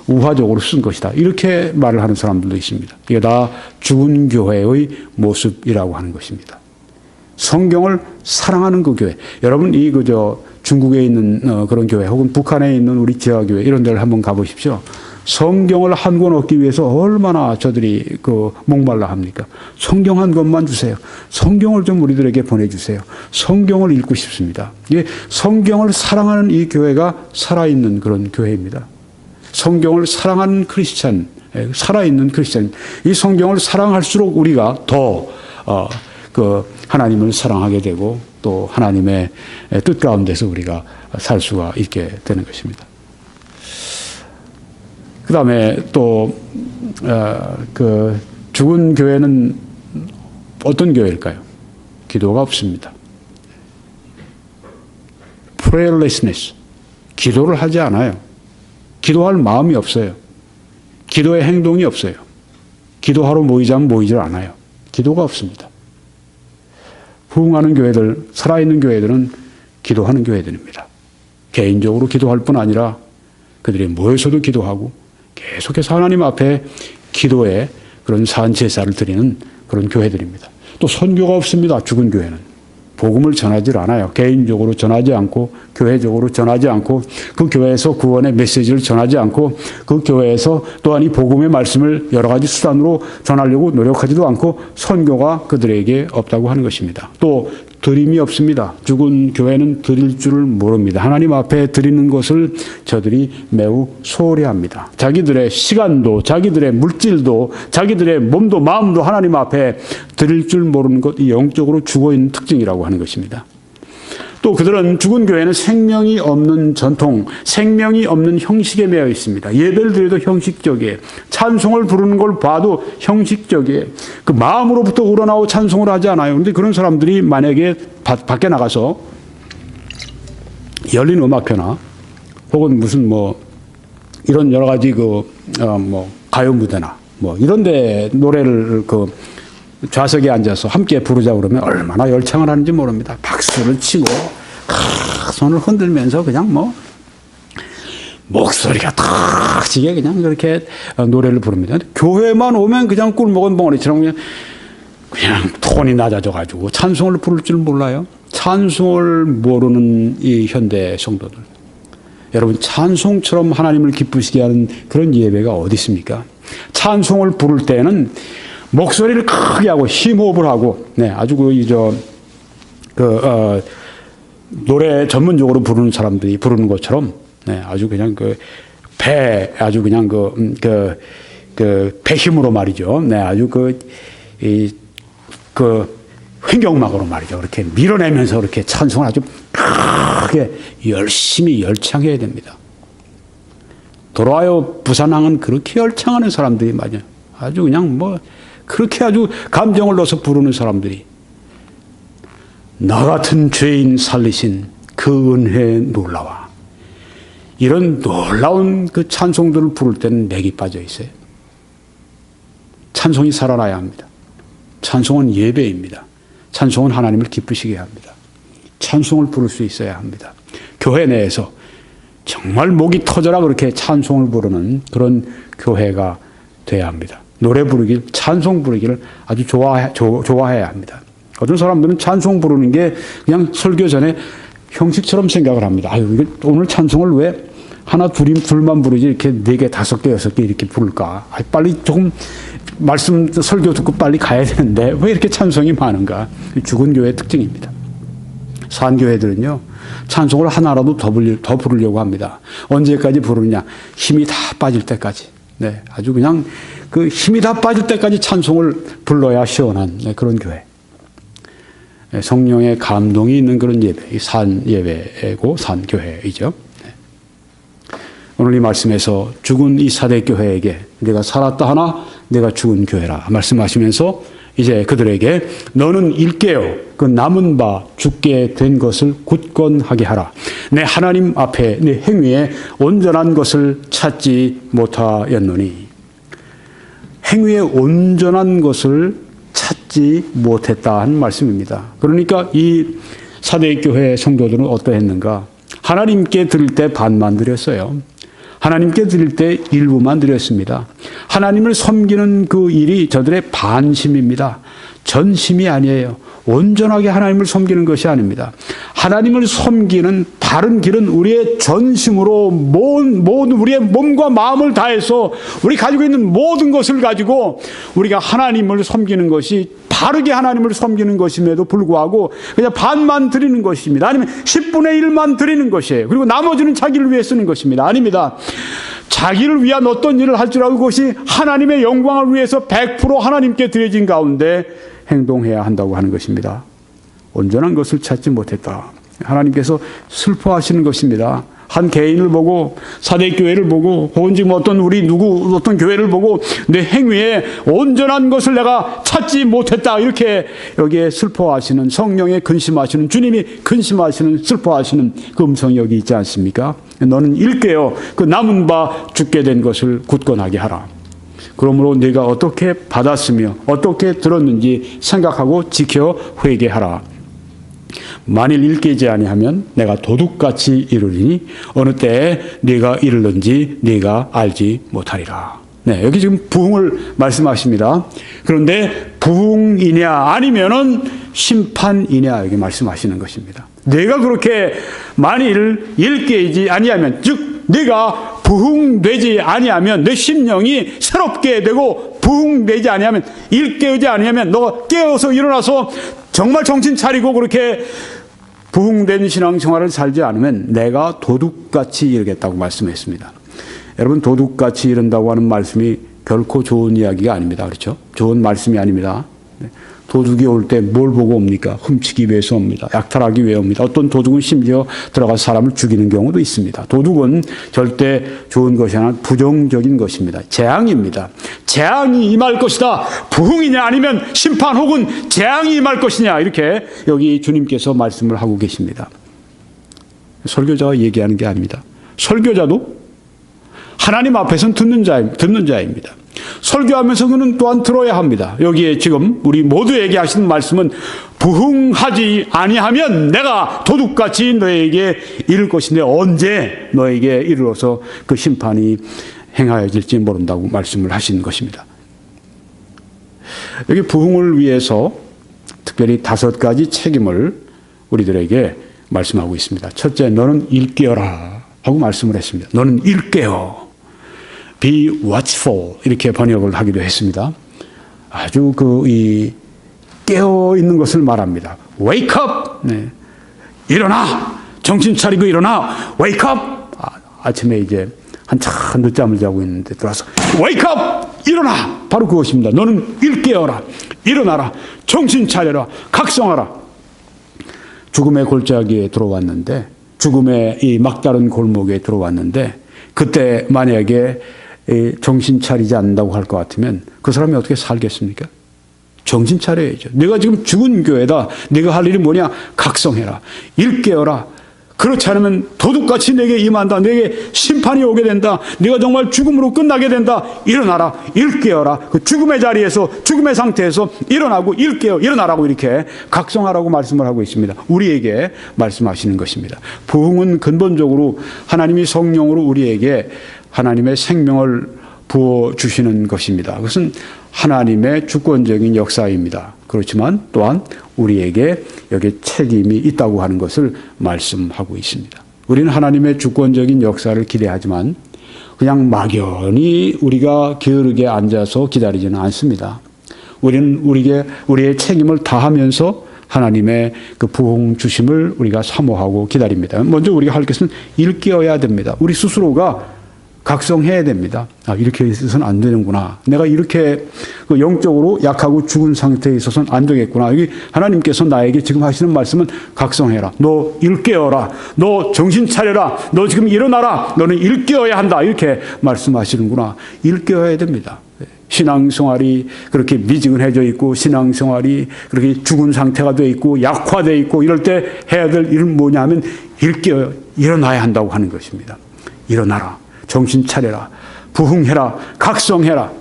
우화적으로 쓴 것이다. 이렇게 말을 하는 사람들도 있습니다. 이게 다 죽은 교회의 모습이라고 하는 것입니다. 성경을 사랑하는 그 교회. 여러분 중국에 있는 그런 교회 혹은 북한에 있는 우리 지하교회 이런 데를 한번 가보십시오. 성경을 한 권 얻기 위해서 얼마나 저들이 목말라 합니까? 성경 한 권만 주세요. 성경을 좀 우리들에게 보내주세요. 성경을 읽고 싶습니다. 이게 성경을 사랑하는 이 교회가 살아있는 그런 교회입니다. 성경을 사랑하는 크리스찬, 살아있는 크리스찬. 이 성경을 사랑할수록 우리가 더 하나님을 사랑하게 되고 또 하나님의 뜻 가운데서 우리가 살 수가 있게 되는 것입니다. 그 다음에 또, 죽은 교회는 어떤 교회일까요? 기도가 없습니다. prayerlessness. 기도를 하지 않아요. 기도할 마음이 없어요. 기도의 행동이 없어요. 기도하러 모이자면 모이질 않아요. 기도가 없습니다. 부흥하는 교회들, 살아있는 교회들은 기도하는 교회들입니다. 개인적으로 기도할 뿐 아니라 그들이 모여서도 기도하고 계속해서 하나님 앞에 기도에 그런 산제사를 드리는 그런 교회들입니다. 또 선교가 없습니다. 죽은 교회는. 복음을 전하지 않아요. 개인적으로 전하지 않고 교회적으로 전하지 않고 그 교회에서 구원의 메시지를 전하지 않고 그 교회에서 또한 이 복음의 말씀을 여러 가지 수단으로 전하려고 노력하지도 않고 선교가 그들에게 없다고 하는 것입니다. 또 드림이 없습니다. 죽은 교회는 드릴 줄을 모릅니다. 하나님 앞에 드리는 것을 저들이 매우 소홀히 합니다. 자기들의 시간도 자기들의 물질도 자기들의 몸도 마음도 하나님 앞에 드릴 줄 모르는 것, 이 영적으로 죽어있는 특징이라고 하는 것입니다. 또 그들은 죽은 교회는 생명이 없는 전통, 생명이 없는 형식에 매여 있습니다. 예배를 드려도 형식적이에요. 찬송을 부르는 걸 봐도 형식적이에요. 그 마음으로부터 우러나오고 찬송을 하지 않아요. 그런데 그런 사람들이 만약에 밖에 나가서 열린 음악회나 혹은 무슨 이런 여러 가지 가요 무대나 이런데 노래를 좌석에 앉아서 함께 부르자 그러면 얼마나 열창을 하는지 모릅니다. 박수를 치고 손을 흔들면서 그냥 목소리가 탁 지게 그냥 그렇게 노래를 부릅니다. 교회만 오면 그냥 꿀 먹은 벙어리처럼 그냥 톤이 낮아져가지고 찬송을 부를 줄 몰라요. 찬송을 모르는 이 현대 성도들. 여러분, 찬송처럼 하나님을 기쁘시게 하는 그런 예배가 어디 있습니까? 찬송을 부를 때는 목소리를 크게 하고 힘호흡을 하고, 아주 노래 전문적으로 부르는 사람들이 부르는 것처럼, 아주 그냥 아주 그냥 배 힘으로 말이죠. 아주 횡격막으로 말이죠. 그렇게 밀어내면서 그렇게 찬송을 아주 크게 열심히 열창해야 됩니다. 돌아와요 부산항은 그렇게 열창하는 사람들이 맞아요. 아주 그냥 그렇게 아주 감정을 넣어서 부르는 사람들이 나 같은 죄인 살리신 그 은혜에 놀라와. 이런 놀라운 그 찬송들을 부를 때는 맥이 빠져 있어요. 찬송이 살아나야 합니다. 찬송은 예배입니다. 찬송은 하나님을 기쁘시게 합니다. 찬송을 부를 수 있어야 합니다. 교회 내에서 정말 목이 터져라 그렇게 찬송을 부르는 그런 교회가 돼야 합니다. 노래 부르길, 찬송 부르기를 아주 좋아해야 합니다. 어떤 사람들은 찬송 부르는 게 그냥 설교 전에 형식처럼 생각을 합니다. 오늘 찬송을 왜 하나 둘만 부르지 이렇게 4개, 5개, 6개 이렇게 부를까? 빨리 조금 말씀 설교 듣고 빨리 가야 되는데 왜 이렇게 찬송이 많은가? 죽은 교회의 특징입니다. 산 교회들은요, 찬송을 하나라도 더 부르려고 합니다. 언제까지 부르느냐? 힘이 다 빠질 때까지. 아주 그냥 그 힘이 다 빠질 때까지 찬송을 불러야 시원한 그런 교회. 성령의 감동이 있는 그런 예배, 산 예배고 산 교회이죠. 오늘 이 말씀에서 죽은 이 사대교회에게 내가 살았다 하나 내가 죽은 교회라 말씀하시면서 이제 그들에게 너는 일깨어 그 남은 바 죽게 된 것을 굳건하게 하라. 내 하나님 앞에 내 행위에 온전한 것을 찾지 못하였노니. 행위에 온전한 것을 찾지 못했다 하는 말씀입니다. 그러니까 이 사대교회 성도들은 어떠했는가? 하나님께 드릴 때 반만 드렸어요. 하나님께 드릴 때 일부만 드렸습니다. 하나님을 섬기는 그 일이 저들의 반심입니다. 전심이 아니에요. 온전하게 하나님을 섬기는 것이 아닙니다. 하나님을 섬기는 바른 길은 우리의 전심으로 모든 우리의 몸과 마음을 다해서 우리 가지고 있는 모든 것을 가지고 우리가 하나님을 섬기는 것이 바르게 하나님을 섬기는 것임에도 불구하고 그냥 반만 드리는 것입니다. 아니면 10분의 1만 드리는 것이에요. 그리고 나머지는 자기를 위해 쓰는 것입니다. 아닙니다. 자기를 위한 어떤 일을 할 줄 알고 그것이 하나님의 영광을 위해서 100% 하나님께 드려진 가운데 행동해야 한다고 하는 것입니다. 온전한 것을 찾지 못했다. 하나님께서 슬퍼하시는 것입니다. 한 개인을 보고 사대교회를 보고 혹은 지금 어떤 교회를 보고 내 행위에 온전한 것을 내가 찾지 못했다 이렇게 여기에 슬퍼하시는 성령에 근심하시는 주님이 근심하시는 슬퍼하시는 그 음성이 여기 있지 않습니까? 너는 일깨어 그 남은 바 죽게 된 것을 굳건하게 하라. 그러므로 네가 어떻게 받았으며 어떻게 들었는지 생각하고 지켜 회개하라. 만일 일깨지 아니하면 내가 도둑같이 이르리니 어느 때에 네가 이르는지 네가 알지 못하리라. 네, 여기 지금 부흥을 말씀하십니다. 그런데 부흥이냐 아니면은 심판이냐 여기 말씀하시는 것입니다. 내가 그렇게 만일 일깨지 아니하면 즉 네가 부흥되지 아니하면 내 심령이 새롭게 되고 부흥되지 아니하면 일깨우지 아니하면 너 깨어서 일어나서 정말 정신 차리고 그렇게 부흥된 신앙생활을 살지 않으면 내가 도둑같이 이르겠다고 말씀했습니다. 여러분 도둑같이 이른다고 하는 말씀이 결코 좋은 이야기가 아닙니다. 그렇죠? 좋은 말씀이 아닙니다. 도둑이 올 때 뭘 보고 옵니까? 훔치기 위해서 옵니다. 약탈하기 위해 옵니다. 어떤 도둑은 심지어 들어가서 사람을 죽이는 경우도 있습니다. 도둑은 절대 좋은 것이 아니라 부정적인 것입니다. 재앙입니다. 재앙이 임할 것이다. 부흥이냐 아니면 심판 혹은 재앙이 임할 것이냐 이렇게 여기 주님께서 말씀을 하고 계십니다. 설교자가 얘기하는 게 아닙니다. 설교자도 하나님 앞에서는 듣는 자입니다. 설교하면서 그는 또한 들어야 합니다. 여기에 지금 우리 모두에게 하시는 말씀은 부흥하지 아니하면 내가 도둑같이 너에게 이를 것인데 언제 너에게 이르러서 그 심판이 행하여질지 모른다고 말씀을 하신 것입니다. 여기 부흥을 위해서 특별히 5가지 책임을 우리들에게 말씀하고 있습니다. 첫째, 너는 일깨어라 하고 말씀을 했습니다. 너는 일깨어. Be watchful 이렇게 번역을 하기도 했습니다. 아주 깨어 있는 것을 말합니다. Wake up, 네. 일어나, 정신 차리고 일어나. Wake up. 아침에 이제 한참 늦잠을 자고 있는데 들어와서 Wake up, 일어나. 바로 그것입니다. 너는 일깨어라, 일어나라, 정신 차려라, 각성하라. 죽음의 골짜기에 들어왔는데, 죽음의 이 막다른 골목에 들어왔는데, 그때 만약에 정신 차리지 않는다고 할 것 같으면 그 사람이 어떻게 살겠습니까? 정신 차려야죠. 내가 지금 죽은 교회다. 내가 할 일이 뭐냐? 각성해라. 일깨어라. 그렇지 않으면 도둑같이 내게 임한다. 내게 심판이 오게 된다. 네가 정말 죽음으로 끝나게 된다. 일어나라. 일깨어라. 그 죽음의 자리에서 죽음의 상태에서 일어나고 일깨어 일어나라고 이렇게 각성하라고 말씀을 하고 있습니다. 우리에게 말씀하시는 것입니다. 부흥은 근본적으로 하나님이 성령으로 우리에게 하나님의 생명을 부어주시는 것입니다. 그것은 하나님의 주권적인 역사입니다. 그렇지만 또한 우리에게 여기 책임이 있다고 하는 것을 말씀하고 있습니다. 우리는 하나님의 주권적인 역사를 기대하지만 그냥 막연히 우리가 게으르게 앉아서 기다리지는 않습니다. 우리는 우리의 책임을 다하면서 하나님의 그 부흥 주심을 우리가 사모하고 기다립니다. 먼저 우리가 할 것은 일깨어야 됩니다. 우리 스스로가 각성해야 됩니다. 이렇게 있어서는 안 되는구나. 내가 이렇게 영적으로 약하고 죽은 상태에 있어서는 안 되겠구나. 여기 하나님께서 나에게 지금 하시는 말씀은 각성해라. 너 일깨어라. 너 정신 차려라. 너 지금 일어나라. 너는 일깨어야 한다. 이렇게 말씀하시는구나. 일깨어야 됩니다. 신앙생활이 그렇게 미지근해져 있고 신앙생활이 그렇게 죽은 상태가 돼 있고 약화돼 있고 이럴 때 해야 될 일은 뭐냐 하면 일어나야 한다고 하는 것입니다. 일어나라. 정신 차려라. 부흥해라. 각성해라.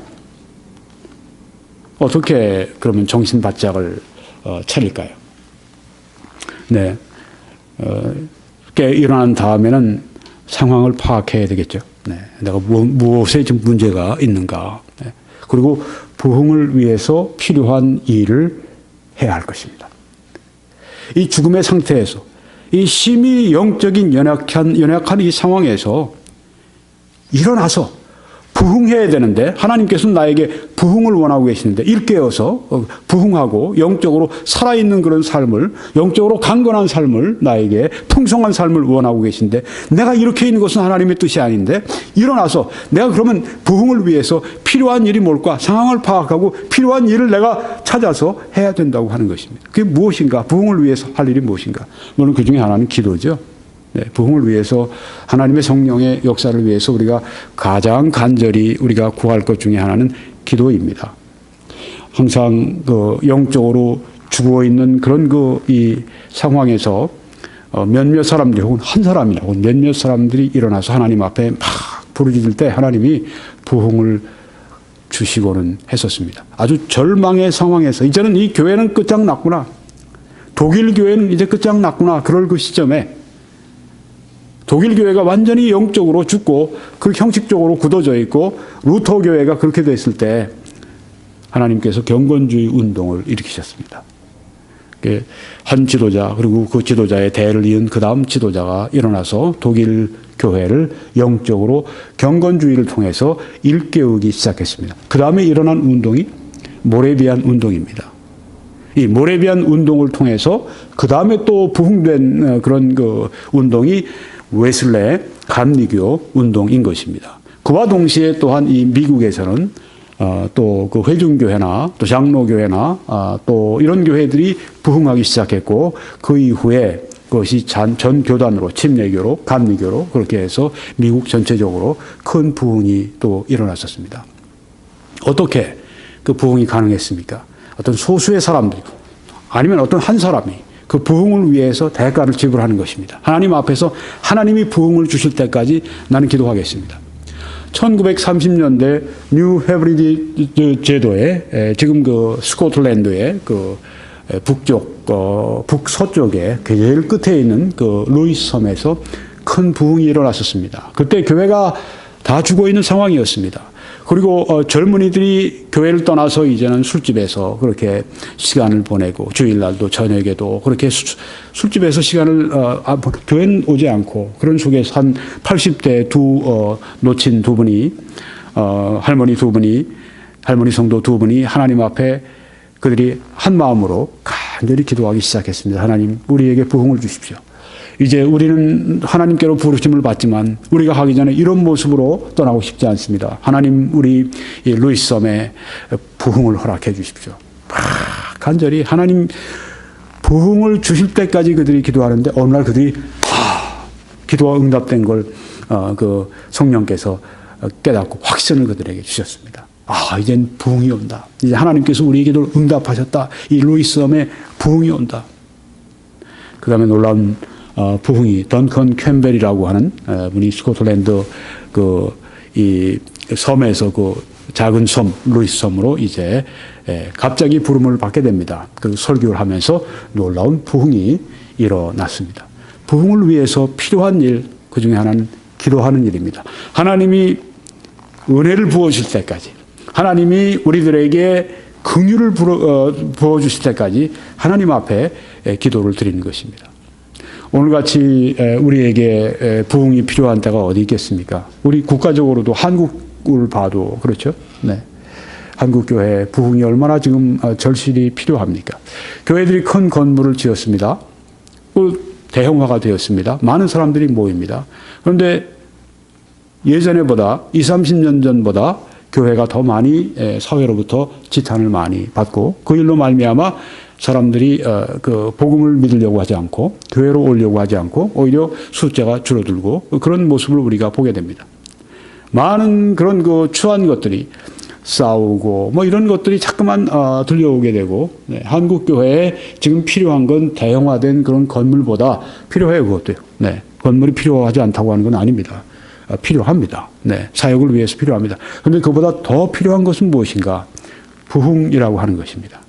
어떻게 그러면 정신 바짝을 차릴까요? 네. 일어난 다음에는 상황을 파악해야 되겠죠. 네. 내가 무엇에 지금 문제가 있는가. 네. 그리고 부흥을 위해서 필요한 일을 해야 할 것입니다. 이 죽음의 상태에서 이 심히 영적인 연약한 이 상황에서 일어나서 부흥해야 되는데 하나님께서는 나에게 부흥을 원하고 계시는데 일깨어서 부흥하고 영적으로 살아있는 그런 삶을 영적으로 강건한 삶을 나에게 풍성한 삶을 원하고 계신데 내가 이렇게 있는 것은 하나님의 뜻이 아닌데 일어나서 내가 그러면 부흥을 위해서 필요한 일이 뭘까 상황을 파악하고 필요한 일을 내가 찾아서 해야 된다고 하는 것입니다. 그게 무엇인가 부흥을 위해서 할 일이 무엇인가 물론 그중에 하나는 기도죠. 네, 부흥을 위해서 하나님의 성령의 역사를 위해서 우리가 가장 간절히 우리가 구할 것 중에 하나는 기도입니다. 항상 그 영적으로 죽어 있는 그런 이 상황에서 몇몇 사람들이 혹은 한 사람이나 혹은 몇몇 사람들이 일어나서 하나님 앞에 막 부르짖을 때 하나님이 부흥을 주시고는 했었습니다. 아주 절망의 상황에서 이제는 이 교회는 끝장났구나. 독일 교회는 이제 끝장났구나. 그럴 그 시점에 독일 교회가 완전히 영적으로 죽고 그 형식적으로 굳어져 있고 루터 교회가 그렇게 됐을 때 하나님께서 경건주의 운동을 일으키셨습니다. 한 지도자 그리고 그 지도자의 대를 이은 그 다음 지도자가 일어나서 독일 교회를 영적으로 경건주의를 통해서 일깨우기 시작했습니다. 그 다음에 일어난 운동이 모레비안 운동입니다. 이 모레비안 운동을 통해서 그 다음에 또 부흥된 그런 그 운동이 웨슬레 감리교 운동인 것입니다. 그와 동시에 또한 이 미국에서는 또 그 회중교회나 또 장로교회나 또 이런 교회들이 부흥하기 시작했고 그 이후에 그것이 전 교단으로 침례교로 감리교로 그렇게 해서 미국 전체적으로 큰 부흥이 또 일어났었습니다. 어떻게 그 부흥이 가능했습니까? 어떤 소수의 사람들 아니면 어떤 한 사람이 그 부흥을 위해서 대가를 지불하는 것입니다. 하나님 앞에서 하나님이 부흥을 주실 때까지 나는 기도하겠습니다. 1930년대 뉴 헤브리지 제도에 지금 그 스코틀랜드의 그 북쪽 북서쪽에 제일 끝에 있는 그 루이스 섬에서 큰 부흥이 일어났었습니다. 그때 교회가 다 죽어 있는 상황이었습니다. 그리고 젊은이들이 교회를 떠나서 이제는 술집에서 그렇게 시간을 보내고 주일날도 저녁에도 그렇게 술집에서 시간을 교회는 오지 않고 그런 속에서 한 80대 놓친 두 분이 할머니 성도 두 분이 하나님 앞에 그들이 한 마음으로 간절히 기도하기 시작했습니다. 하나님 우리에게 부흥을 주십시오. 이제 우리는 하나님께로 부르심을 받지만 우리가 하기 전에 이런 모습으로 떠나고 싶지 않습니다. 하나님 우리 이 루이스 섬에 부흥을 허락해 주십시오. 간절히 하나님 부흥을 주실 때까지 그들이 기도하는데 어느 날 그들이 기도가 응답된 걸 그 성령께서 깨닫고 확신을 그들에게 주셨습니다. 이젠 부흥이 온다. 이제 하나님께서 우리의 기도를 응답하셨다. 이 루이스 섬에 부흥이 온다. 그 다음에 놀라운 부흥이 던컨 캠벨이라고 하는 분이 스코틀랜드 이 섬에서 그 작은 섬 루이스 섬으로 이제 갑자기 부름을 받게 됩니다. 그 설교를 하면서 놀라운 부흥이 일어났습니다. 부흥을 위해서 필요한 일 그 중에 하나는 기도하는 일입니다. 하나님이 은혜를 부어주실 때까지 하나님이 우리들에게 긍휼을 부어주실 때까지 하나님 앞에 기도를 드리는 것입니다. 오늘같이 우리에게 부흥이 필요한 때가 어디 있겠습니까? 우리 국가적으로도 한국을 봐도 그렇죠. 네. 한국교회 부흥이 얼마나 지금 절실히 필요합니까? 교회들이 큰 건물을 지었습니다. 대형화가 되었습니다. 많은 사람들이 모입니다. 그런데 예전에보다 20, 30년 전보다 교회가 더 많이 사회로부터 지탄을 많이 받고 그 일로 말미암아 사람들이 그 복음을 믿으려고 하지 않고 교회로 오려고 하지 않고 오히려 숫자가 줄어들고 그런 모습을 우리가 보게 됩니다. 많은 그런 그 추한 것들이 싸우고 뭐 이런 것들이 자꾸만 들려오게 되고 한국 교회에 지금 필요한 건 대형화된 그런 건물보다 필요해요. 그것도요. 네, 건물이 필요하지 않다고 하는 건 아닙니다. 필요합니다. 네, 사역을 위해서 필요합니다. 그런데 그보다 더 필요한 것은 무엇인가? 부흥이라고 하는 것입니다.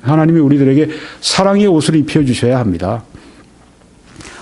하나님이 우리들에게 사랑의 옷을 입혀주셔야 합니다.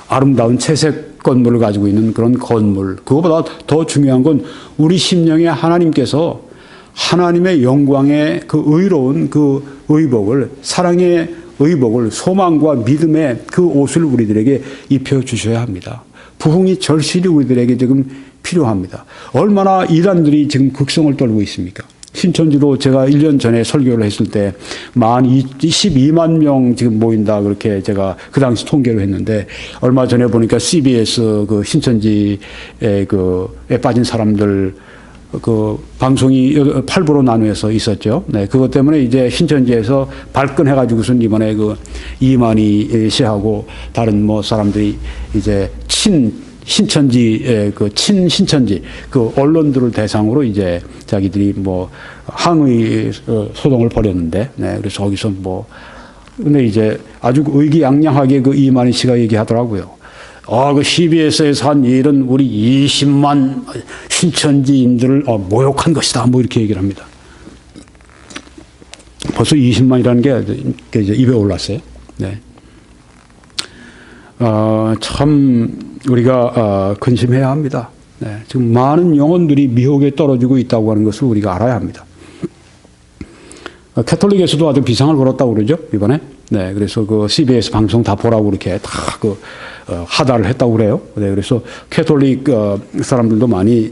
아름다운 채색 건물을 가지고 있는 그런 건물. 그것보다 더 중요한 건 우리 심령에 하나님께서 하나님의 영광의 그 의로운 그 의복을, 사랑의 의복을, 소망과 믿음의 그 옷을 우리들에게 입혀주셔야 합니다. 부흥이 절실히 우리들에게 지금 필요합니다. 얼마나 이단들이 지금 극성을 떨고 있습니까? 신천지로 제가 1년 전에 설교를 했을 때 12만 명 지금 모인다 그렇게 제가 그 당시 통계로 했는데 얼마 전에 보니까 CBS 그 신천지에 빠진 사람들 그 방송이 8부로 나누어서 있었죠. 네, 그것 때문에 이제 신천지에서 발끈해가지고선 이번에 그 이만희 씨하고 다른 뭐 사람들이 이제 신천지 그 언론들을 대상으로 이제 자기들이 뭐 항의 소동을 벌였는데, 네, 그래서 거기서 뭐 근데 이제 아주 의기양양하게 그 이만희 씨가 얘기하더라고요. 그 CBS에서 한 일은 우리 20만 신천지인들을 모욕한 것이다. 뭐 이렇게 얘기를 합니다. 벌써 20만이라는 게 이제 입에 올랐어요. 네. 참 우리가 근심해야 합니다. 네. 지금 많은 영혼들이 미혹에 떨어지고 있다고 하는 것을 우리가 알아야 합니다. 캐톨릭에서도 아주 비상을 걸었다고 그러죠, 이번에. 네, 그래서 그 CBS 방송 다 보라고 이렇게 다 하다를 했다고 그래요. 네, 그래서 캐톨릭 사람들도 많이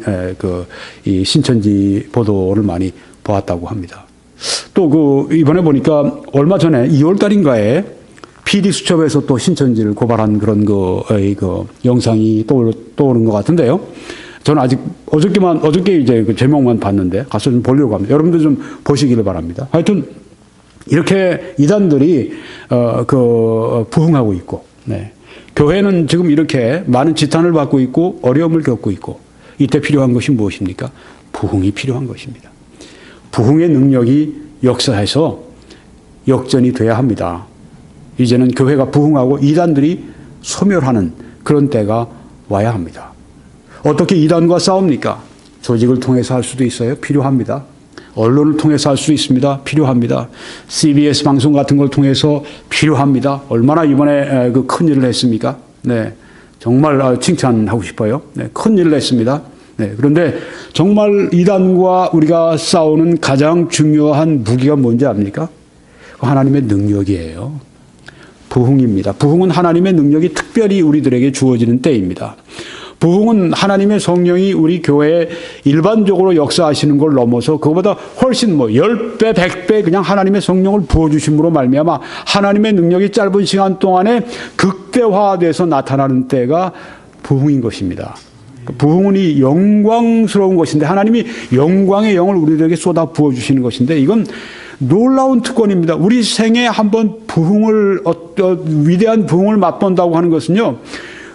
이 신천지 보도를 많이 보았다고 합니다. 또 이번에 보니까 얼마 전에 2월 달인가에 PD수첩에서 또 신천지를 고발한 그런 영상이 떠오른 것 같은데요. 저는 아직 어저께 이제 그 제목만 봤는데 가서 좀 보려고 합니다. 여러분들 좀 보시기를 바랍니다. 하여튼 이렇게 이단들이 부흥하고 있고, 네. 교회는 지금 이렇게 많은 지탄을 받고 있고 어려움을 겪고 있고, 이때 필요한 것이 무엇입니까? 부흥이 필요한 것입니다. 부흥의 능력이 역사해서 역전이 돼야 합니다. 이제는 교회가 부흥하고 이단들이 소멸하는 그런 때가 와야 합니다. 어떻게 이단과 싸웁니까? 조직을 통해서 할 수도 있어요. 필요합니다. 언론을 통해서 할 수 있습니다. 필요합니다. CBS 방송 같은 걸 통해서 필요합니다. 얼마나 이번에 큰 일을 했습니까? 네, 정말 칭찬하고 싶어요. 네, 큰 일을 했습니다. 네, 그런데 정말 이단과 우리가 싸우는 가장 중요한 무기가 뭔지 압니까? 하나님의 능력이에요. 부흥입니다. 부흥은 하나님의 능력이 특별히 우리들에게 주어지는 때입니다. 부흥은 하나님의 성령이 우리 교회에 일반적으로 역사하시는 걸 넘어서 그거보다 훨씬 10배, 100배 그냥 하나님의 성령을 부어주심으로 말미암아 하나님의 능력이 짧은 시간 동안에 극대화돼서 나타나는 때가 부흥인 것입니다. 부흥은 이 영광스러운 것인데 하나님이 영광의 영을 우리들에게 쏟아 부어주시는 것인데 이건 놀라운 특권입니다. 우리 생에 한번 위대한 부흥을 맛본다고 하는 것은요.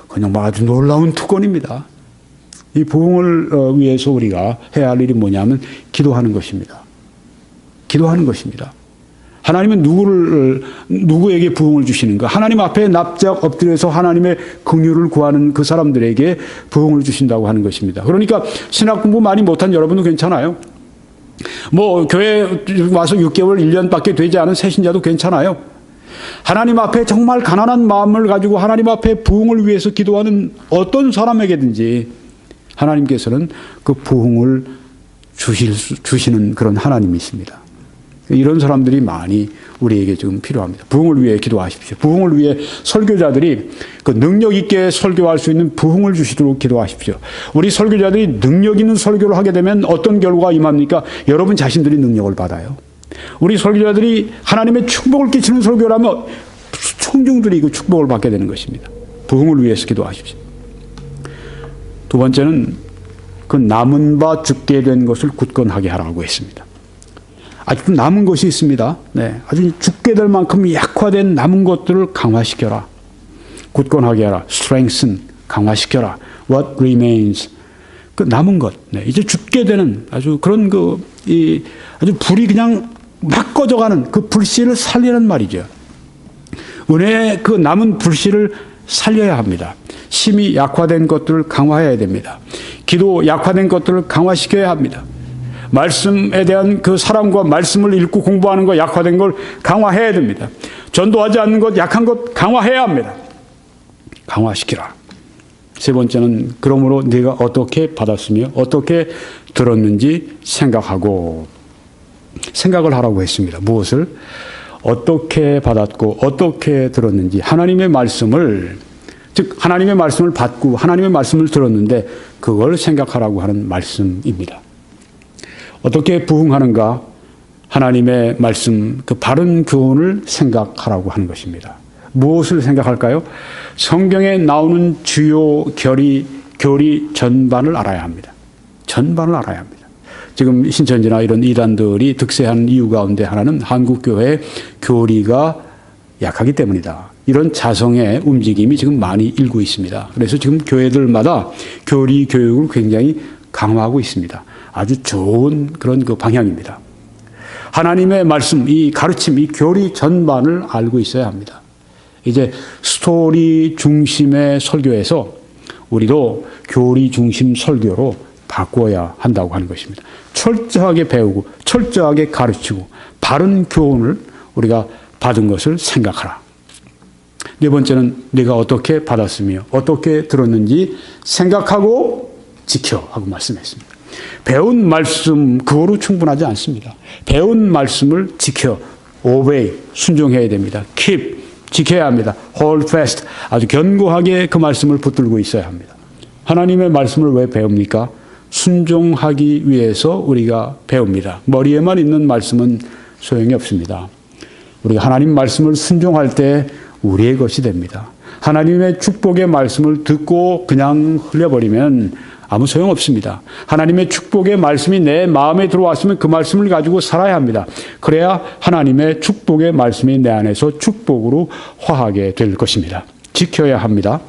그냥 아주 놀라운 특권입니다. 이 부흥을 위해서 우리가 해야 할 일이 뭐냐면 기도하는 것입니다. 기도하는 것입니다. 하나님은 누구에게 부흥을 주시는가? 하나님 앞에 납작 엎드려서 하나님의 긍휼을 구하는 그 사람들에게 부흥을 주신다고 하는 것입니다. 그러니까 신학 공부 많이 못한 여러분도 괜찮아요. 교회 와서 6개월, 1년밖에 되지 않은 새신자도 괜찮아요. 하나님 앞에 정말 가난한 마음을 가지고 하나님 앞에 부흥을 위해서 기도하는 어떤 사람에게든지 하나님께서는 그 부흥을 주시는 그런 하나님이십니다. 이런 사람들이 많이 우리에게 지금 필요합니다. 부흥을 위해 기도하십시오. 부흥을 위해 설교자들이 그 능력 있게 설교할 수 있는 부흥을 주시도록 기도하십시오. 우리 설교자들이 능력 있는 설교를 하게 되면 어떤 결과가 임합니까? 여러분 자신들이 능력을 받아요. 우리 설교자들이 하나님의 축복을 끼치는 설교를 하면 청중들이 그 축복을 받게 되는 것입니다. 부흥을 위해서 기도하십시오. 두 번째는 그 남은 바 죽게 된 것을 굳건하게 하라고 했습니다. 아직도 남은 것이 있습니다. 네, 아주 죽게 될 만큼 약화된 남은 것들을 강화시켜라. 굳건하게 하라. strengthen, 강화시켜라. what remains, 그 남은 것. 네, 이제 죽게 되는 아주 그런 아주 불이 그냥 막 꺼져가는 그 불씨를 살리는 말이죠. 은혜의 그 남은 불씨를 살려야 합니다. 심히 약화된 것들을 강화해야 됩니다. 기도 약화된 것들을 강화시켜야 합니다. 말씀에 대한 그 사랑과 말씀을 읽고 공부하는 것 약화된 걸 강화해야 됩니다. 전도하지 않는 것 약한 것 강화해야 합니다. 강화시키라. 세 번째는 그러므로 네가 어떻게 받았으며 어떻게 들었는지 생각을 하라고 했습니다. 무엇을? 어떻게 받았고 어떻게 들었는지 하나님의 말씀을 받고 하나님의 말씀을 들었는데 그걸 생각하라고 하는 말씀입니다. 어떻게 부흥하는가? 하나님의 말씀, 그 바른 교훈을 생각하라고 하는 것입니다. 무엇을 생각할까요? 성경에 나오는 주요 교리 전반을 알아야 합니다. 전반을 알아야 합니다. 지금 신천지나 이런 이단들이 득세하는 이유 가운데 하나는 한국교회의 교리가 약하기 때문이다. 이런 자성의 움직임이 지금 많이 일고 있습니다. 그래서 지금 교회들마다 교리 교육을 굉장히 강화하고 있습니다. 아주 좋은 그런 그 방향입니다. 하나님의 말씀, 이 가르침, 이 교리 전반을 알고 있어야 합니다. 이제 스토리 중심의 설교에서 우리도 교리 중심 설교로 바꿔야 한다고 하는 것입니다. 철저하게 배우고 철저하게 가르치고 바른 교훈을 우리가 받은 것을 생각하라. 네 번째는 네가 어떻게 받았으며 어떻게 들었는지 생각하고 지켜 하고 말씀했습니다. 배운 말씀 그거로 충분하지 않습니다. 배운 말씀을 지켜, obey, 순종해야 됩니다. keep, 지켜야 합니다. hold fast, 아주 견고하게 그 말씀을 붙들고 있어야 합니다. 하나님의 말씀을 왜 배웁니까? 순종하기 위해서 우리가 배웁니다. 머리에만 있는 말씀은 소용이 없습니다. 우리가 하나님 말씀을 순종할 때 우리의 것이 됩니다. 하나님의 축복의 말씀을 듣고 그냥 흘려버리면 아무 소용없습니다. 하나님의 축복의 말씀이 내 마음에 들어왔으면 그 말씀을 가지고 살아야 합니다. 그래야 하나님의 축복의 말씀이 내 안에서 축복으로 화하게 될 것입니다. 지켜야 합니다.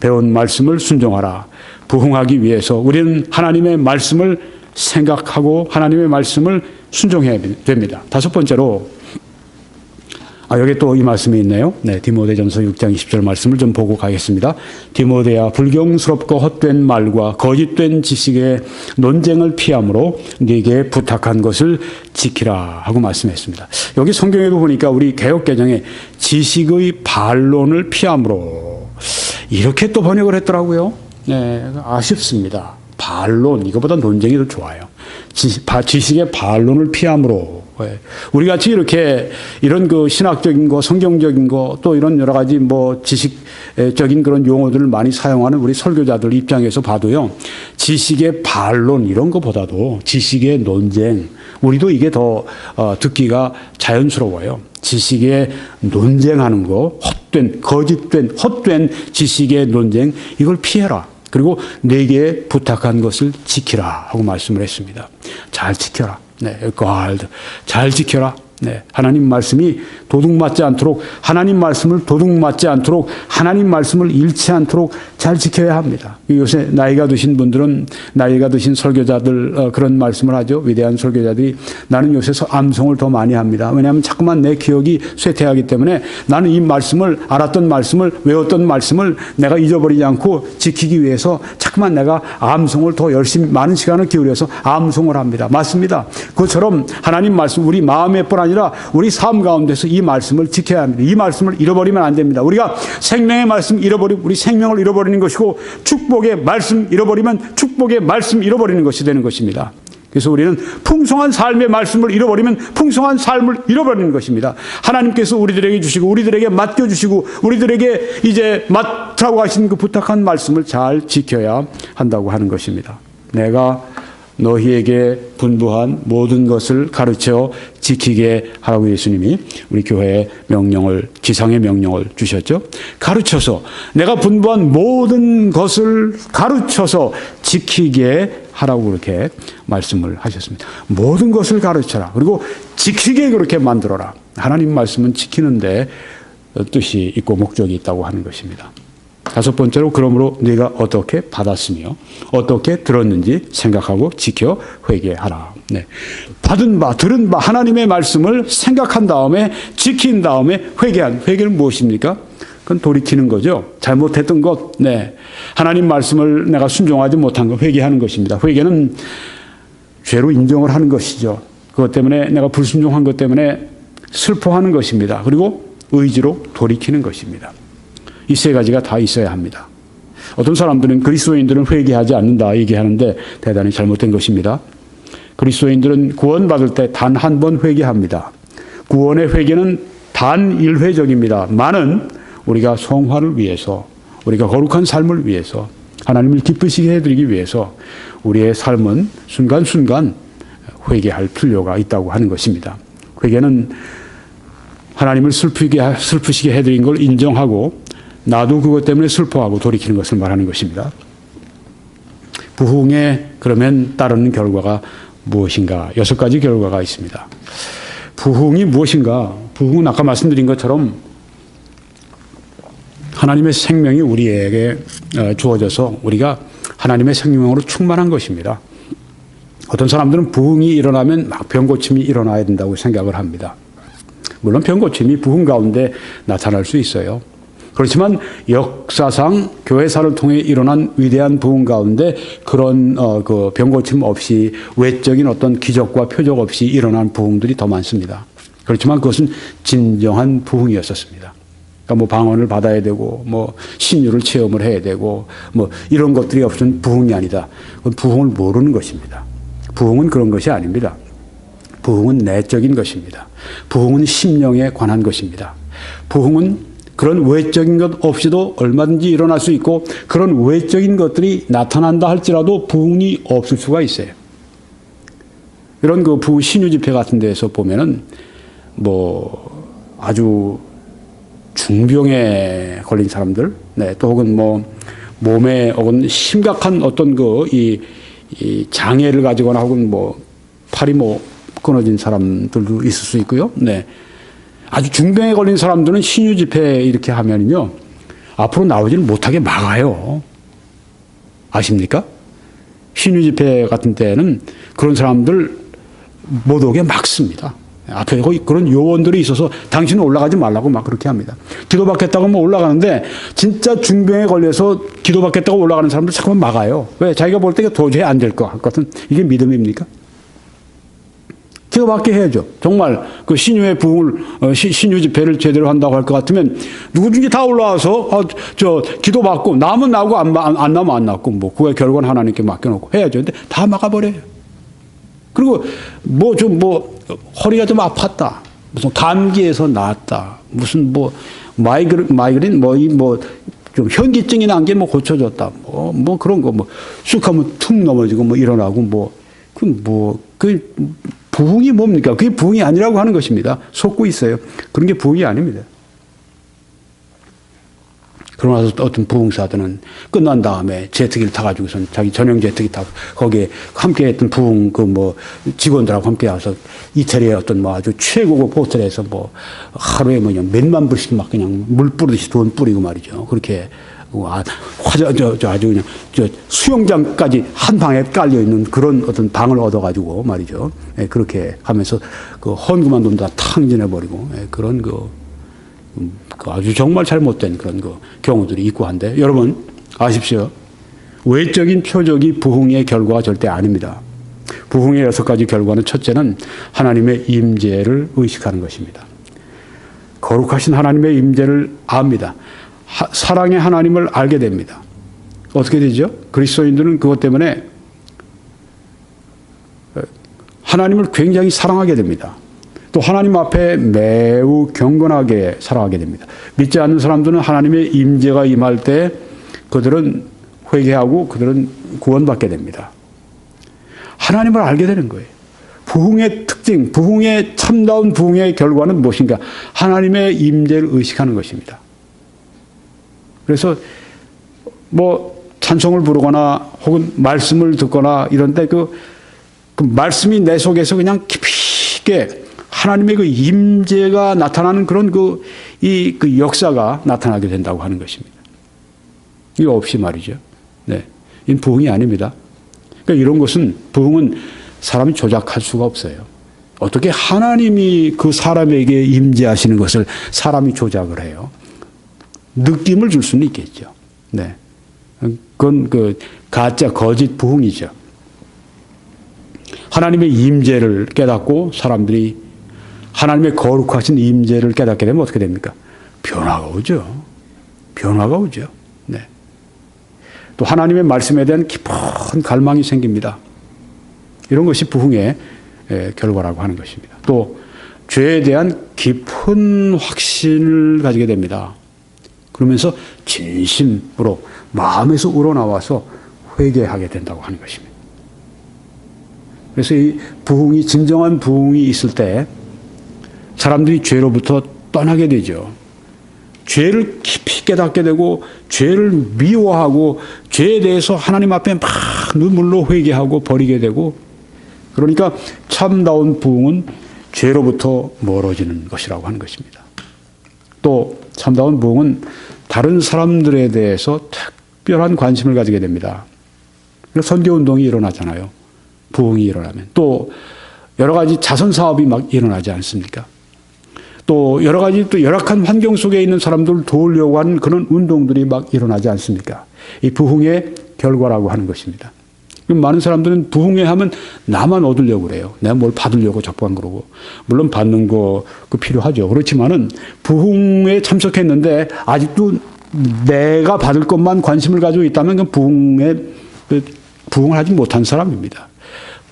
배운 말씀을 순종하라. 부흥하기 위해서 우리는 하나님의 말씀을 생각하고 하나님의 말씀을 순종해야 됩니다. 다섯 번째로 여기 또 이 말씀이 있네요. 네, 디모데전서 6장 20절 말씀을 좀 보고 가겠습니다. 디모데야, 불경스럽고 헛된 말과 거짓된 지식의 논쟁을 피함으로 네게 부탁한 것을 지키라 하고 말씀했습니다. 여기 성경에도 보니까 우리 개역개정에 지식의 반론을 피함으로 이렇게 또 번역을 했더라고요. 네, 아쉽습니다. 반론, 이거보다 논쟁이 더 좋아요. 지식의 반론을 피함으로. 우리 같이 이렇게 이런 그 신학적인 거, 성경적인 거, 또 이런 여러 가지 뭐 지식적인 그런 용어들을 많이 사용하는 우리 설교자들 입장에서 봐도요, 지식의 반론 이런 것보다도 지식의 논쟁, 우리도 이게 더 듣기가 자연스러워요. 지식의 논쟁하는 거, 거짓된, 헛된 지식의 논쟁, 이걸 피해라. 그리고 내게 부탁한 것을 지키라 하고 말씀을 했습니다. 잘 지켜라. 네, guard. 잘 지켜라. 네, 하나님 말씀이 도둑맞지 않도록, 하나님 말씀을 도둑맞지 않도록, 하나님 말씀을 잃지 않도록 잘 지켜야 합니다. 요새 나이가 드신 분들은, 나이가 드신 설교자들 그런 말씀을 하죠. 위대한 설교자들이 나는 요새 암송을 더 많이 합니다. 왜냐하면 자꾸만 내 기억이 쇠퇴하기 때문에 나는 이 말씀을, 알았던 말씀을, 외웠던 말씀을 내가 잊어버리지 않고 지키기 위해서 자꾸만 내가 암송을 더 열심히 많은 시간을 기울여서 암송을 합니다. 맞습니다. 그것처럼 하나님 말씀, 우리 마음에 뿐 아니라 우리 삶 가운데서 이 말씀을 지켜야 합니다. 이 말씀을 잃어버리면 안 됩니다. 우리가 생명의 말씀 잃어버리면 우리 생명을 잃어버리는 것이고, 축복의 말씀 잃어버리면 축복의 말씀 잃어버리는 것이 되는 것입니다. 그래서 우리는 풍성한 삶의 말씀을 잃어버리면 풍성한 삶을 잃어버리는 것입니다. 하나님께서 우리들에게 주시고 우리들에게 맡겨주시고 우리들에게 이제 맡으라고 하신 그 부탁한 말씀을 잘 지켜야 한다고 하는 것입니다. 내가 너희에게 분부한 모든 것을 가르쳐 지키게 하라고 예수님이 우리 교회에 명령을, 지상의 명령을 주셨죠. 가르쳐서, 내가 분부한 모든 것을 가르쳐서 지키게 하라고 그렇게 말씀을 하셨습니다. 모든 것을 가르쳐라. 그리고 지키게 그렇게 만들어라. 하나님 말씀은 지키는데 뜻이 있고 목적이 있다고 하는 것입니다. 다섯 번째로, 그러므로 네가 어떻게 받았으며 어떻게 들었는지 생각하고 지켜 회개하라. 네. 받은 바, 들은 바 하나님의 말씀을 생각한 다음에 지킨 다음에 회개한. 회개는 무엇입니까? 그건 돌이키는 거죠. 잘못했던 것, 네. 하나님 말씀을 내가 순종하지 못한 것, 회개하는 것입니다. 회개는 죄로 인정을 하는 것이죠. 그것 때문에 내가 불순종한 것 때문에 슬퍼하는 것입니다. 그리고 의지로 돌이키는 것입니다. 이 세 가지가 다 있어야 합니다. 어떤 사람들은 그리스도인들은 회개하지 않는다 얘기하는데 대단히 잘못된 것입니다. 그리스도인들은 구원받을 때 단 한 번 회개합니다. 구원의 회개는 단 1회적입니다. 많은 우리가 성화를 위해서, 우리가 거룩한 삶을 위해서, 하나님을 기쁘시게 해드리기 위해서 우리의 삶은 순간순간 회개할 필요가 있다고 하는 것입니다. 회개는 하나님을 슬프시게 해드린 걸 인정하고 나도 그것 때문에 슬퍼하고 돌이키는 것을 말하는 것입니다. 부흥에 그러면 따르는 결과가 무엇인가? 6가지 결과가 있습니다. 부흥이 무엇인가? 부흥은 아까 말씀드린 것처럼 하나님의 생명이 우리에게 주어져서 우리가 하나님의 생명으로 충만한 것입니다. 어떤 사람들은 부흥이 일어나면 막 병고침이 일어나야 된다고 생각을 합니다. 물론 병고침이 부흥 가운데 나타날 수 있어요. 그렇지만 역사상 교회사를 통해 일어난 위대한 부흥 가운데 그런 그 병고침 없이 외적인 어떤 기적과 표적 없이 일어난 부흥들이 더 많습니다. 그렇지만 그것은 진정한 부흥이었었습니다. 그러니까 뭐 방언을 받아야 되고 뭐 신유를 체험을 해야 되고 뭐 이런 것들이 없으면 부흥이 아니다. 그건 부흥을 모르는 것입니다. 부흥은 그런 것이 아닙니다. 부흥은 내적인 것입니다. 부흥은 심령에 관한 것입니다. 부흥은 그런 외적인 것 없이도 얼마든지 일어날 수 있고 그런 외적인 것들이 나타난다 할지라도 부흥이 없을 수가 있어요. 이런 그 부흥 신유 집회 같은 데에서 보면은 뭐 아주 중병에 걸린 사람들, 네, 또 혹은 뭐 몸에 혹은 심각한 어떤 이 장애를 가지거나 혹은 뭐 팔이 뭐 끊어진 사람들도 있을 수 있고요. 네. 아주 중병에 걸린 사람들은 신유 집회 이렇게 하면요. 앞으로 나오지를 못하게 막아요. 아십니까? 신유 집회 같은 때는 그런 사람들 못 오게 막습니다. 앞에 그런 요원들이 있어서 당신은 올라가지 말라고 막 그렇게 합니다. 기도받겠다고 하면 올라가는데 진짜 중병에 걸려서 기도받겠다고 올라가는 사람들 자꾸만 막아요. 왜? 자기가 볼 때 도저히 안 될 것 같은. 이게 믿음입니까? 기도받게 해야죠. 정말 그 신유의 부흥을 신유 집회를 제대로 한다고 할 것 같으면 누구든지 다 올라와서 기도받고 나면 나고 안 나면 안 나고 뭐 그의 결과는 하나님께 맡겨놓고 해야죠. 근데 다 막아버려요. 그리고 허리가 좀 아팠다. 무슨 감기에서 나았다. 무슨 마이그린 좀 현기증이 난 게 고쳐졌다. 그런 거 쑥 하면 툭 넘어지고 일어나고 부흥이 뭡니까? 그게 부흥이 아니라고 하는 것입니다. 속고 있어요. 그런 게 부흥이 아닙니다. 그러고 나서 어떤 부흥사들은 끝난 다음에 제트기를 타가지고선 자기 전용 제트기 타고 거기에 함께 했던 부흥 직원들하고 함께 와서 이태리의 어떤 아주 최고급 호텔에서 하루에 몇만 불씩 막 그냥 물 뿌리듯이 돈 뿌리고 말이죠. 그렇게 아주 그냥 수영장까지 한 방에 깔려 있는 그런 어떤 방을 얻어가지고 말이죠. 그렇게 하면서 그 헌금한 돈 다 탕진해 버리고 그런 아주 정말 잘못된 그런 경우들이 있고 한데 여러분 아십시오. 외적인 표적이 부흥의 결과가 절대 아닙니다. 부흥의 6가지 결과는 첫째는 하나님의 임재를 의식하는 것입니다. 거룩하신 하나님의 임재를 압니다. 사랑의 하나님을 알게 됩니다. 어떻게 되죠? 그리스도인들은 그것 때문에 하나님을 굉장히 사랑하게 됩니다. 또 하나님 앞에 매우 경건하게 살아가게 됩니다. 믿지 않는 사람들은 하나님의 임재가 임할 때 그들은 회개하고 그들은 구원받게 됩니다. 하나님을 알게 되는 거예요. 부흥의 특징, 부흥의 참다운 부흥의 결과는 무엇인가? 하나님의 임재를 의식하는 것입니다. 그래서 찬송을 부르거나 혹은 말씀을 듣거나 이런 때 그 말씀이 내 속에서 그냥 깊이 있게 하나님의 그 임재가 나타나는 그런 그 역사가 나타나게 된다고 하는 것입니다. 이거 없이 말이죠. 네. 이건 부흥이 아닙니다. 그러니까 이런 것은 부흥은 사람이 조작할 수가 없어요. 어떻게 하나님이 그 사람에게 임재하시는 것을 사람이 조작을 해요? 느낌을 줄 수는 있겠죠. 네. 그건 가짜 거짓 부흥이죠. 하나님의 임재를 깨닫고 사람들이 하나님의 거룩하신 임재를 깨닫게 되면 어떻게 됩니까? 변화가 오죠. 변화가 오죠. 네. 또 하나님의 말씀에 대한 깊은 갈망이 생깁니다. 이런 것이 부흥의 결과라고 하는 것입니다. 또 죄에 대한 깊은 확신을 가지게 됩니다. 그러면서 진심으로 마음에서 우러나와서 회개하게 된다고 하는 것입니다. 그래서 이 부흥이 진정한 부흥이 있을 때 사람들이 죄로부터 떠나게 되죠. 죄를 깊이 깨닫게 되고 죄를 미워하고 죄에 대해서 하나님 앞에 막 눈물로 회개하고 버리게 되고 그러니까 참다운 부흥은 죄로부터 멀어지는 것이라고 하는 것입니다. 또 참다운 부흥은 다른 사람들에 대해서 특별한 관심을 가지게 됩니다. 선교운동이 일어나잖아요. 부흥이 일어나면. 또 여러 가지 자선 사업이 막 일어나지 않습니까? 또 여러 가지 또 열악한 환경 속에 있는 사람들을 도우려고 하는 그런 운동들이 막 일어나지 않습니까? 이 부흥의 결과라고 하는 것입니다. 많은 사람들은 부흥회 하면 나만 얻으려고 그래요. 내가 뭘 받으려고 자꾸 안 그러고. 물론 받는 거 필요하죠. 그렇지만은 부흥에 참석했는데 아직도 내가 받을 것만 관심을 가지고 있다면 그건 부흥을 하지 못한 사람입니다.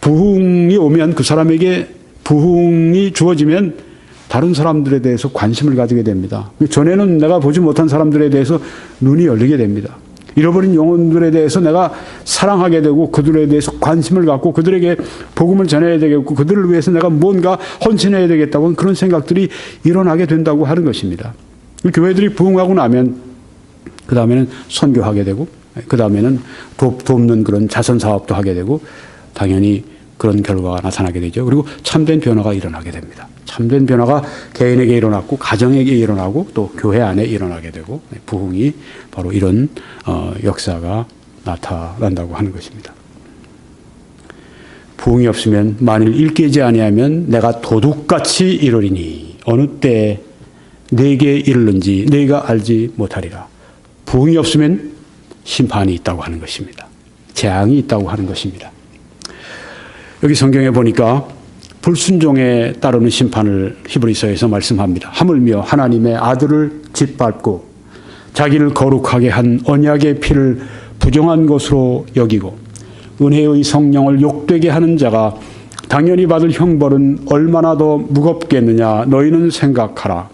부흥이 오면 그 사람에게 부흥이 주어지면 다른 사람들에 대해서 관심을 가지게 됩니다. 전에는 내가 보지 못한 사람들에 대해서 눈이 열리게 됩니다. 잃어버린 영혼들에 대해서 내가 사랑하게 되고 그들에 대해서 관심을 갖고 그들에게 복음을 전해야 되겠고 그들을 위해서 내가 뭔가 헌신해야 되겠다고 그런 생각들이 일어나게 된다고 하는 것입니다. 교회들이 부흥하고 나면 그 다음에는 선교하게 되고 그 다음에는 돕는 그런 자선 사업도 하게 되고 당연히 그런 결과가 나타나게 되죠. 그리고 참된 변화가 일어나게 됩니다. 참된 변화가 개인에게 일어났고 가정에게 일어나고 또 교회 안에 일어나게 되고 부흥이 바로 이런 역사가 나타난다고 하는 것입니다. 부흥이 없으면 만일 일깨지 아니하면 내가 도둑같이 이르리니 어느 때 내게 이르는지 내가 알지 못하리라. 부흥이 없으면 심판이 있다고 하는 것입니다. 재앙이 있다고 하는 것입니다. 여기 성경에 보니까 불순종에 따르는 심판을 히브리서에서 말씀합니다. 하물며 하나님의 아들을 짓밟고 자기를 거룩하게 한 언약의 피를 부정한 것으로 여기고 은혜의 성령을 욕되게 하는 자가 당연히 받을 형벌은 얼마나 더 무겁겠느냐 너희는 생각하라.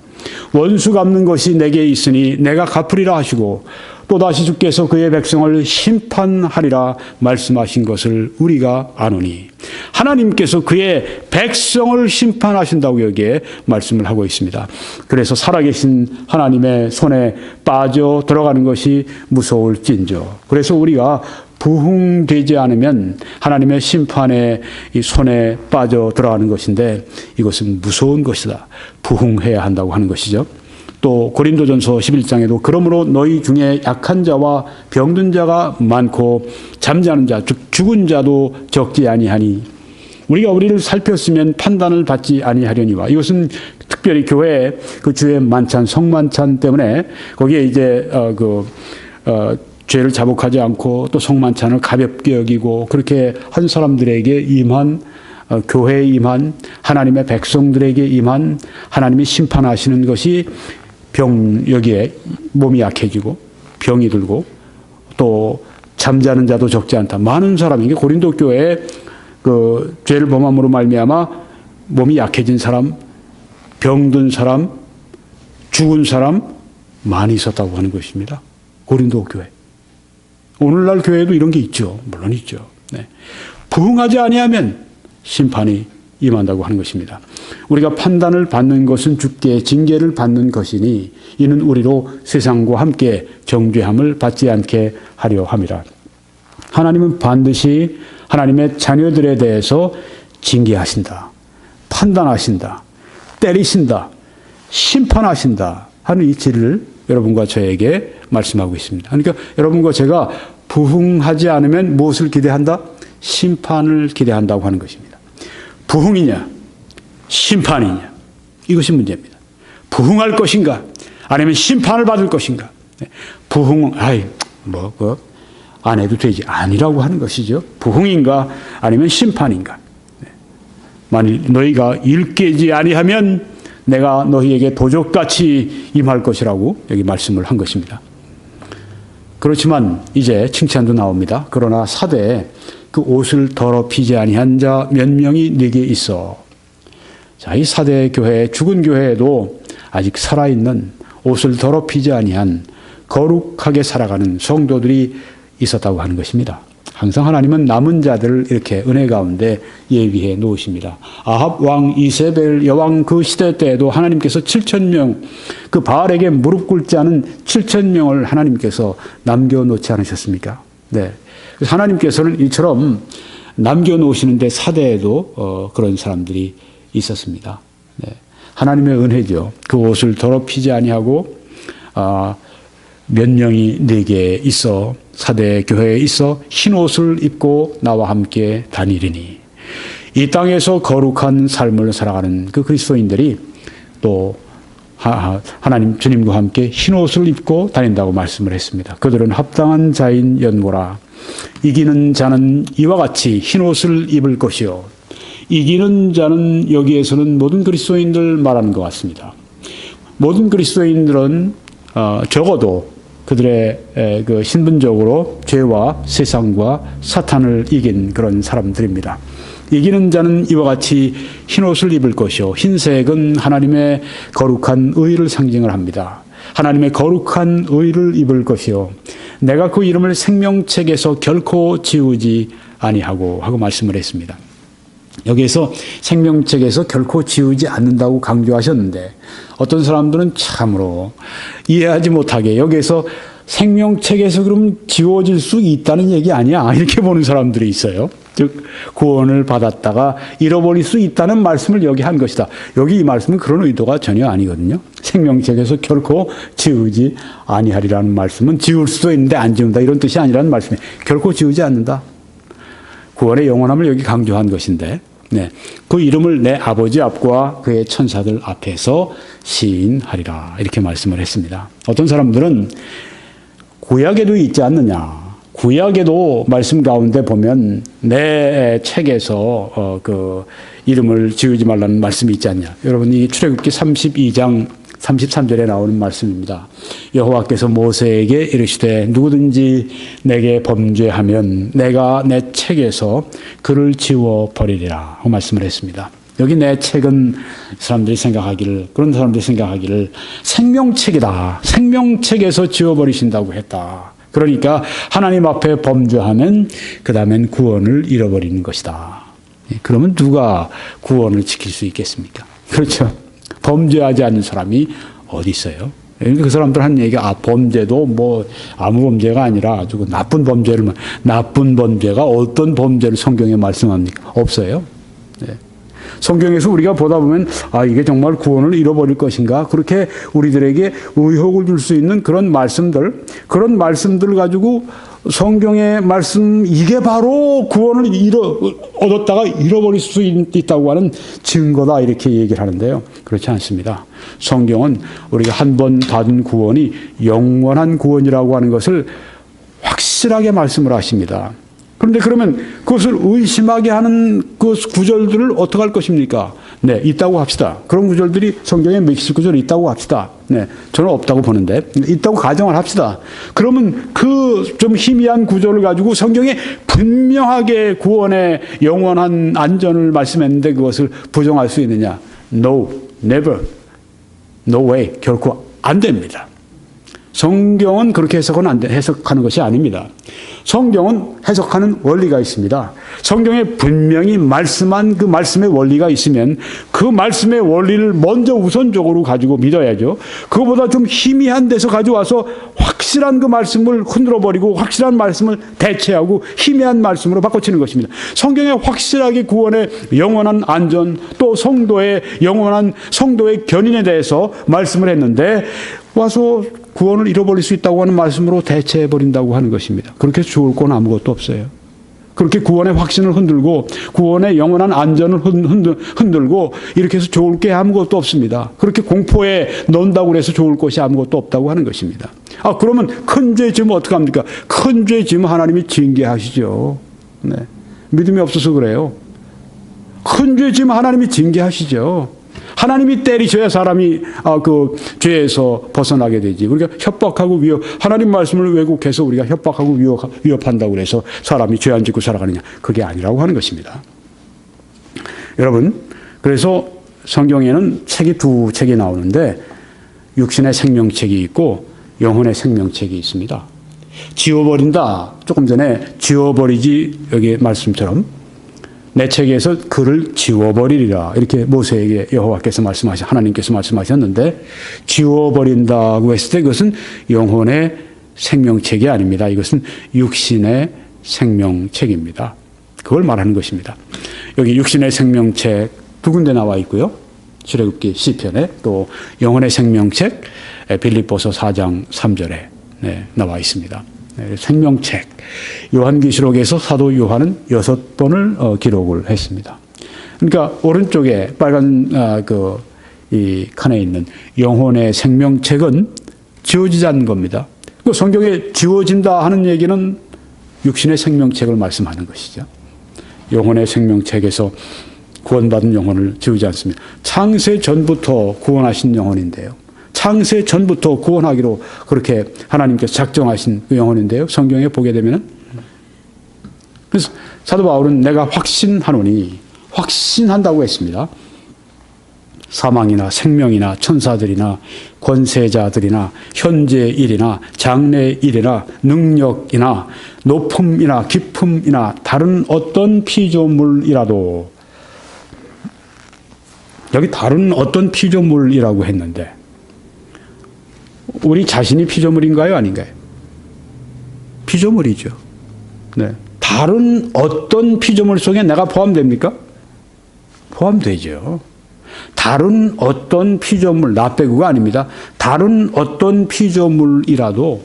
원수 갚는 것이 내게 있으니 내가 갚으리라 하시고 또다시 주께서 그의 백성을 심판하리라 말씀하신 것을 우리가 아노니 하나님께서 그의 백성을 심판하신다고 여기에 말씀을 하고 있습니다. 그래서 살아계신 하나님의 손에 빠져 들어가는 것이 무서울진저. 그래서 우리가 부흥되지 않으면 하나님의 심판의 이 손에 빠져 들어가는 것인데 이것은 무서운 것이다. 부흥해야 한다고 하는 것이죠. 또 고린도전서 11장에도 그러므로 너희 중에 약한 자와 병든 자가 많고 잠자는 자 즉 죽은 자도 적지 아니하니 우리가 우리를 살폈으면 판단을 받지 아니하려니와. 이것은 특별히 교회 그 주의 만찬 성만찬 때문에 거기에 이제 죄를 자복하지 않고 또 성만찬을 가볍게 여기고 그렇게 한 사람들에게 임한 교회에 임한 하나님의 백성들에게 임한 하나님이 심판하시는 것이 여기에 몸이 약해지고 병이 들고 또 잠자는 자도 적지 않다. 많은 사람이 고린도 교회에 그 죄를 범함으로 말미암아 몸이 약해진 사람, 병든 사람, 죽은 사람 많이 있었다고 하는 것입니다. 고린도 교회. 오늘날 교회도 이런 게 있죠. 물론 있죠. 네. 부흥하지 아니하면 심판이 임한다고 하는 것입니다. 우리가 판단을 받는 것은 주께 징계를 받는 것이니 이는 우리로 세상과 함께 정죄함을 받지 않게 하려 함이라. 하나님은 반드시 하나님의 자녀들에 대해서 징계하신다. 판단하신다. 때리신다. 심판하신다 하는 이 진리를 여러분과 저에게 말씀하고 있습니다. 그러니까 여러분과 제가 부흥하지 않으면 무엇을 기대한다? 심판을 기대한다고 하는 것입니다. 부흥이냐 심판이냐 이것이 문제입니다. 부흥할 것인가 아니면 심판을 받을 것인가. 부흥은 안 해도 되지 아니라고 하는 것이죠. 부흥인가 아니면 심판인가. 만일 너희가 일깨지 아니하면 내가 너희에게 도적같이 임할 것이라고 여기 말씀을 한 것입니다. 그렇지만 이제 칭찬도 나옵니다. 그러나 사대에 그 옷을 더럽히지 아니한 자 몇 명이 네게 있어. 자, 이 사대 교회, 죽은 교회에도 아직 살아있는 옷을 더럽히지 아니한 거룩하게 살아가는 성도들이 있었다고 하는 것입니다. 항상 하나님은 남은 자들을 이렇게 은혜 가운데 예비해 놓으십니다. 아합 왕 이세벨 여왕 그 시대 때에도 하나님께서 7,000명 그 바알에게 무릎 꿇지 않은 7,000명을 하나님께서 남겨놓지 않으셨습니까? 네. 하나님께서는 이처럼 남겨놓으시는데 사대에도 그런 사람들이 있었습니다. 네. 하나님의 은혜죠. 그 옷을 더럽히지 아니하고 몇 명이 내게 있어 사대 교회에 있어 흰 옷을 입고 나와 함께 다니리니 이 땅에서 거룩한 삶을 살아가는 그 그리스도인들이 또 하나님 주님과 함께 흰 옷을 입고 다닌다고 말씀을 했습니다. 그들은 합당한 자인 연고라. 이기는 자는 이와 같이 흰 옷을 입을 것이요. 이기는 자는 여기에서는 모든 그리스도인들 말하는 것 같습니다. 모든 그리스도인들은 적어도 그들의 그 신분적으로 죄와 세상과 사탄을 이긴 그런 사람들입니다. 이기는 자는 이와 같이 흰 옷을 입을 것이요. 흰색은 하나님의 거룩한 의를 상징을 합니다. 하나님의 거룩한 의를 입을 것이요. 내가 그 이름을 생명책에서 결코 지우지 아니하고 하고 말씀을 했습니다. 여기에서 생명책에서 결코 지우지 않는다고 강조하셨는데 어떤 사람들은 참으로 이해하지 못하게 여기에서 생명책에서 그럼 지워질 수 있다는 얘기 아니야? 이렇게 보는 사람들이 있어요. 즉 구원을 받았다가 잃어버릴 수 있다는 말씀을 여기 한 것이다. 여기 이 말씀은 그런 의도가 전혀 아니거든요. 생명책에서 결코 지우지 아니하리라는 말씀은 지울 수도 있는데 안 지운다 이런 뜻이 아니라는 말씀이에요. 결코 지우지 않는다. 구원의 영원함을 여기 강조한 것인데 네. 그 이름을 내 아버지 앞과 그의 천사들 앞에서 시인하리라 이렇게 말씀을 했습니다. 어떤 사람들은 구약에도 있지 않느냐. 구약에도 말씀 가운데 보면 내 책에서 그 이름을 지우지 말라는 말씀이 있지 않냐. 여러분 이 출애굽기 32장 33절에 나오는 말씀입니다. 여호와께서 모세에게 이르시되 누구든지 내게 범죄하면 내가 내 책에서 그를 지워 버리리라 하고 말씀을 했습니다. 여기 내 책은 사람들이 생각하기를 그런 사람들이 생각하기를 생명책이다. 생명책에서 지워버리신다고 했다. 그러니까 하나님 앞에 범죄하면 그 다음엔 구원을 잃어버리는 것이다. 그러면 누가 구원을 지킬 수 있겠습니까? 그렇죠. 범죄하지 않는 사람이 어디 있어요? 그 사람들 한 얘기가 범죄도 뭐 아무 범죄가 아니라 아주 나쁜 범죄를 나쁜 범죄가 어떤 범죄를 성경에 말씀합니까? 없어요. 네. 성경에서 우리가 보다 보면 이게 정말 구원을 잃어버릴 것인가 그렇게 우리들에게 의혹을 줄 수 있는 그런 말씀들을 가지고 성경의 말씀 이게 바로 구원을 얻었다가 잃어버릴 수 있다고 하는 증거다 이렇게 얘기를 하는데요. 그렇지 않습니다. 성경은 우리가 한 번 받은 구원이 영원한 구원이라고 하는 것을 확실하게 말씀을 하십니다. 그런데 그러면 그것을 의심하게 하는 그 구절들을 어떻게 할 것입니까? 네, 있다고 합시다. 그런 구절들이 성경에 몇십 구절 있다고 합시다. 네, 저는 없다고 보는데 있다고 가정을 합시다. 그러면 그 좀 희미한 구절을 가지고 성경에 분명하게 구원의 영원한 안전을 말씀했는데 그것을 부정할 수 있느냐? No, never, no way. 결코 안 됩니다. 성경은 그렇게 해석하는 것이 아닙니다. 성경은 해석하는 원리가 있습니다. 성경에 분명히 말씀한 그 말씀의 원리가 있으면 그 말씀의 원리를 먼저 우선적으로 가지고 믿어야죠. 그거보다 좀 희미한 데서 가져와서 확실한 그 말씀을 흔들어버리고 확실한 말씀을 대체하고 희미한 말씀으로 바꿔치는 것입니다. 성경에 확실하게 구원의 영원한 안전 또 성도의 영원한 성도의 견인에 대해서 말씀을 했는데 와서 구원을 잃어버릴 수 있다고 하는 말씀으로 대체해버린다고 하는 것입니다. 그렇게 좋을 건 아무것도 없어요. 그렇게 구원의 확신을 흔들고 구원의 영원한 안전을 흔들고 이렇게 해서 좋을 게 아무것도 없습니다. 그렇게 공포에 넣는다고 해서 좋을 것이 아무것도 없다고 하는 것입니다. 그러면 큰 죄 지으면 어떡합니까? 큰 죄 지으면 하나님이 징계하시죠. 네. 믿음이 없어서 그래요. 큰 죄 지으면 하나님이 징계하시죠. 하나님이 때리셔야 사람이 그 죄에서 벗어나게 되지. 우리가 협박하고 하나님 말씀을 왜곡해서 우리가 협박하고 위협한다고 그래서 사람이 죄 안 짓고 살아가느냐. 그게 아니라고 하는 것입니다. 여러분, 그래서 성경에는 책이 두 책이 나오는데 육신의 생명책이 있고 영혼의 생명책이 있습니다. 지워버린다. 조금 전에 지워버리지 여기 말씀처럼 내 책에서 그를 지워버리리라. 이렇게 모세에게 여호와께서 하나님께서 말씀하셨는데 지워버린다고 했을 때 그것은 영혼의 생명책이 아닙니다. 이것은 육신의 생명책입니다. 그걸 말하는 것입니다. 여기 육신의 생명책 두 군데 나와 있고요. 출애굽기 시편에 또 영혼의 생명책 빌립보서 4장 3절에 나와 있습니다. 생명책 요한계시록에서 사도 요한은 6번을 기록을 했습니다. 그러니까 오른쪽에 빨간 이 칸에 있는 영혼의 생명책은 지워지지 않는 겁니다. 그 성경에 지워진다 하는 얘기는 육신의 생명책을 말씀하는 것이죠. 영혼의 생명책에서 구원받은 영혼을 지우지 않습니다. 창세 전부터 구원하신 영혼인데요. 창세 전부터 구원하기로 그렇게 하나님께서 작정하신 그 영혼인데요. 성경에 보게 되면은 그래서 사도 바울은 내가 확신하노니 확신한다고 했습니다. 사망이나 생명이나 천사들이나 권세자들이나 현재 일이나 장래 일이나 능력이나 높음이나 깊음이나 다른 어떤 피조물이라도 여기 다른 어떤 피조물이라고 했는데 우리 자신이 피조물인가요? 아닌가요? 피조물이죠. 네. 다른 어떤 피조물 속에 내가 포함됩니까? 포함되죠. 다른 어떤 피조물, 나 빼고가 아닙니다. 다른 어떤 피조물이라도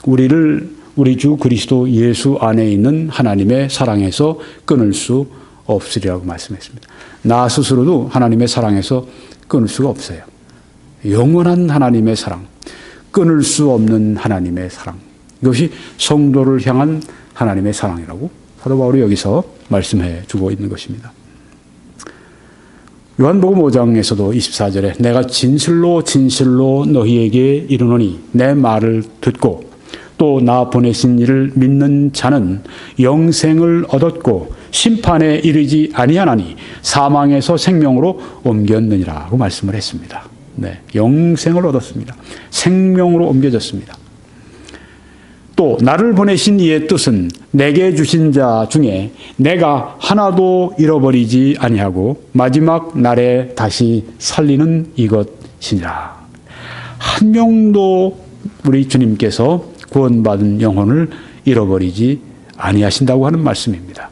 우리 주 그리스도 예수 안에 있는 하나님의 사랑에서 끊을 수 없으리라고 말씀했습니다. 나 스스로도 하나님의 사랑에서 끊을 수가 없어요. 영원한 하나님의 사랑, 끊을 수 없는 하나님의 사랑. 이것이 성도를 향한 하나님의 사랑이라고 사도 바울이 여기서 말씀해 주고 있는 것입니다. 요한복음 5장에서도 24절에 내가 진실로 진실로 너희에게 이르노니 내 말을 듣고 또 나 보내신 이를 믿는 자는 영생을 얻었고 심판에 이르지 아니하나니 사망에서 생명으로 옮겼느니라고 말씀을 했습니다. 네, 영생을 얻었습니다. 생명으로 옮겨졌습니다. 또 나를 보내신 이의 뜻은 내게 주신 자 중에 내가 하나도 잃어버리지 아니하고 마지막 날에 다시 살리는 이것이니라. 한 명도 우리 주님께서 구원받은 영혼을 잃어버리지 아니하신다고 하는 말씀입니다.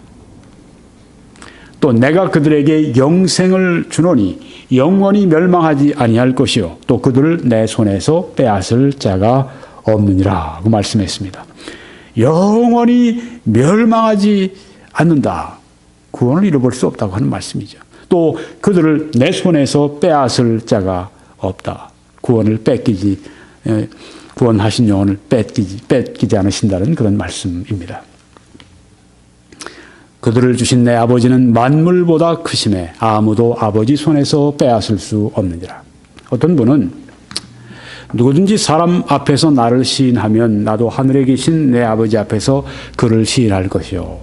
또 내가 그들에게 영생을 주노니 영원히 멸망하지 아니할 것이요 또 그들을 내 손에서 빼앗을 자가 없느니라고 말씀했습니다. 영원히 멸망하지 않는다. 구원을 잃어버릴 수 없다고 하는 말씀이죠. 또 그들을 내 손에서 빼앗을 자가 없다. 구원하신 영혼을 뺏기지 않으신다는 그런 말씀입니다. 그들을 주신 내 아버지는 만물보다 크심에 아무도 아버지 손에서 빼앗을 수 없느니라. 어떤 분은 누구든지 사람 앞에서 나를 시인하면 나도 하늘에 계신 내 아버지 앞에서 그를 시인할 것이요.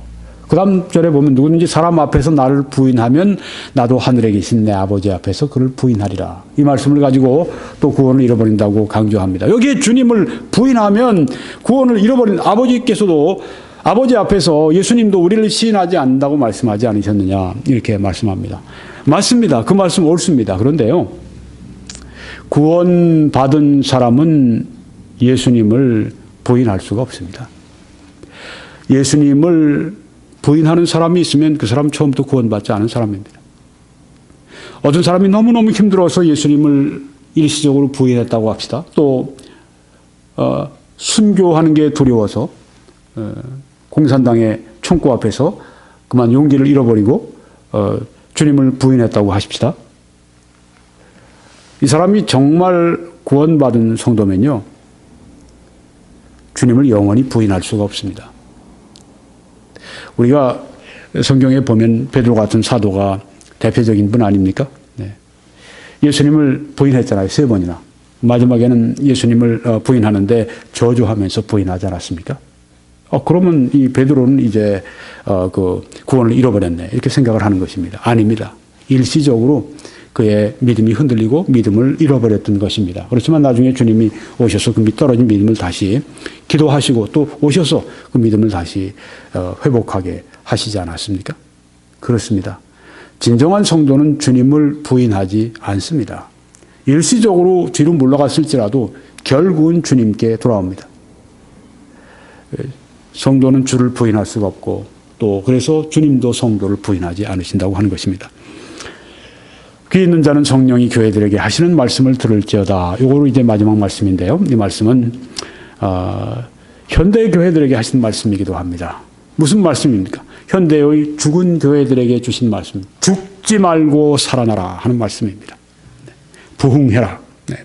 그 다음 절에 보면 누구든지 사람 앞에서 나를 부인하면 나도 하늘에 계신 내 아버지 앞에서 그를 부인하리라. 이 말씀을 가지고 또 구원을 잃어버린다고 강조합니다. 여기에 주님을 부인하면 구원을 잃어버린 아버지께서도 아버지 앞에서 예수님도 우리를 시인하지 않는다고 말씀하지 않으셨느냐 이렇게 말씀합니다. 맞습니다. 그 말씀 옳습니다. 그런데요. 구원받은 사람은 예수님을 부인할 수가 없습니다. 예수님을 부인하는 사람이 있으면 그 사람 처음부터 구원받지 않은 사람입니다. 어떤 사람이 너무너무 힘들어서 예수님을 일시적으로 부인했다고 합시다. 또 순교하는 게 두려워서 공산당의 총구 앞에서 그만 용기를 잃어버리고 주님을 부인했다고 하십시다. 이 사람이 정말 구원받은 성도면요. 주님을 영원히 부인할 수가 없습니다. 우리가 성경에 보면 베드로 같은 사도가 대표적인 분 아닙니까? 네. 예수님을 부인했잖아요. 3번이나. 마지막에는 예수님을 부인하는데 저주하면서 부인하지 않았습니까? 그러면 이 베드로는 이제 그 구원을 잃어버렸네. 이렇게 생각을 하는 것입니다. 아닙니다. 일시적으로 그의 믿음이 흔들리고 믿음을 잃어버렸던 것입니다. 그렇지만 나중에 주님이 오셔서 그 떨어진 믿음을 다시 기도하시고 또 오셔서 그 믿음을 다시 회복하게 하시지 않았습니까? 그렇습니다. 진정한 성도는 주님을 부인하지 않습니다. 일시적으로 뒤로 물러갔을지라도 결국은 주님께 돌아옵니다. 성도는 주를 부인할 수가 없고 또 그래서 주님도 성도를 부인하지 않으신다고 하는 것입니다. 귀 있는 자는 성령이 교회들에게 하시는 말씀을 들을지어다. 이거로 이제 마지막 말씀인데요. 이 말씀은 현대 교회들에게 하신 말씀이기도 합니다. 무슨 말씀입니까? 현대의 죽은 교회들에게 주신 말씀. 죽지 말고 살아나라 하는 말씀입니다. 부흥해라.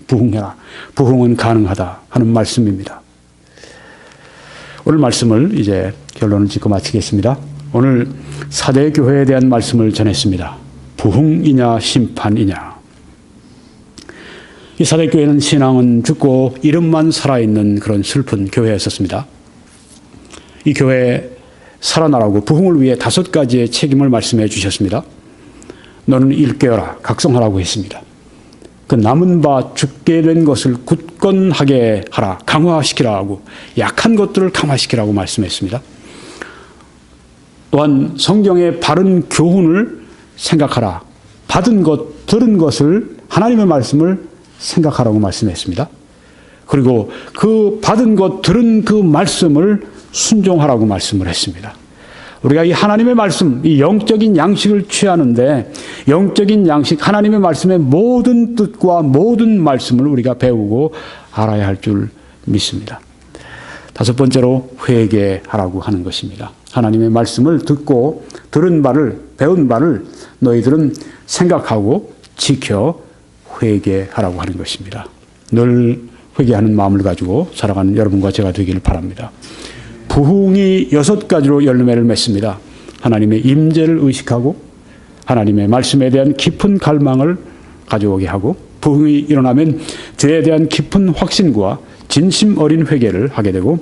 부흥해라. 부흥은 가능하다 하는 말씀입니다. 오늘 말씀을 이제 결론을 짓고 마치겠습니다. 오늘 사대 교회에 대한 말씀을 전했습니다. 부흥이냐 심판이냐. 이 사대 교회는 신앙은 죽고 이름만 살아있는 그런 슬픈 교회였었습니다. 이 교회에 살아나라고 부흥을 위해 5가지의 책임을 말씀해 주셨습니다. 너는 일깨어라, 각성하라고 했습니다. 그 남은 바 죽게 된 것을 굳건하게 하라, 강화시키라 하고 약한 것들을 강화시키라고 말씀했습니다. 또한 성경의 바른 교훈을 생각하라. 받은 것, 들은 것을 하나님의 말씀을 생각하라고 말씀했습니다. 그리고 그 받은 것, 들은 그 말씀을 순종하라고 말씀을 했습니다. 우리가 이 하나님의 말씀, 이 영적인 양식을 취하는데 영적인 양식, 하나님의 말씀의 모든 뜻과 모든 말씀을 우리가 배우고 알아야 할 줄 믿습니다. 5번째로 회개하라고 하는 것입니다. 하나님의 말씀을 듣고 들은 바를, 배운 바를 너희들은 생각하고 지켜 회개하라고 하는 것입니다. 늘 회개하는 마음을 가지고 살아가는 여러분과 제가 되기를 바랍니다. 부흥이 6가지로 열매를 맺습니다. 하나님의 임재를 의식하고 하나님의 말씀에 대한 깊은 갈망을 가져오게 하고 부흥이 일어나면 죄에 대한 깊은 확신과 진심 어린 회개를 하게 되고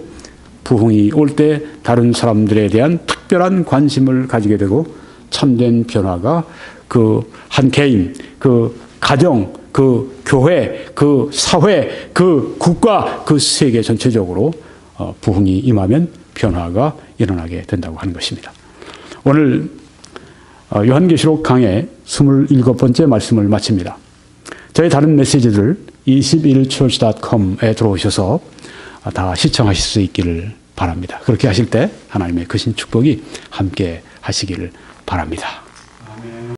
부흥이 올 때 다른 사람들에 대한 특별한 관심을 가지게 되고 참된 변화가 그 한 개인, 그 가정, 그 교회, 그 사회, 그 국가, 그 세계 전체적으로 부흥이 임하면 변화가 일어나게 된다고 하는 것입니다. 오늘 요한계시록 강의 27번째 말씀을 마칩니다. 저희 다른 메시지들 21church.com에 들어오셔서 다 시청하실 수 있기를 바랍니다. 그렇게 하실 때 하나님의 크신 축복이 함께 하시기를 바랍니다.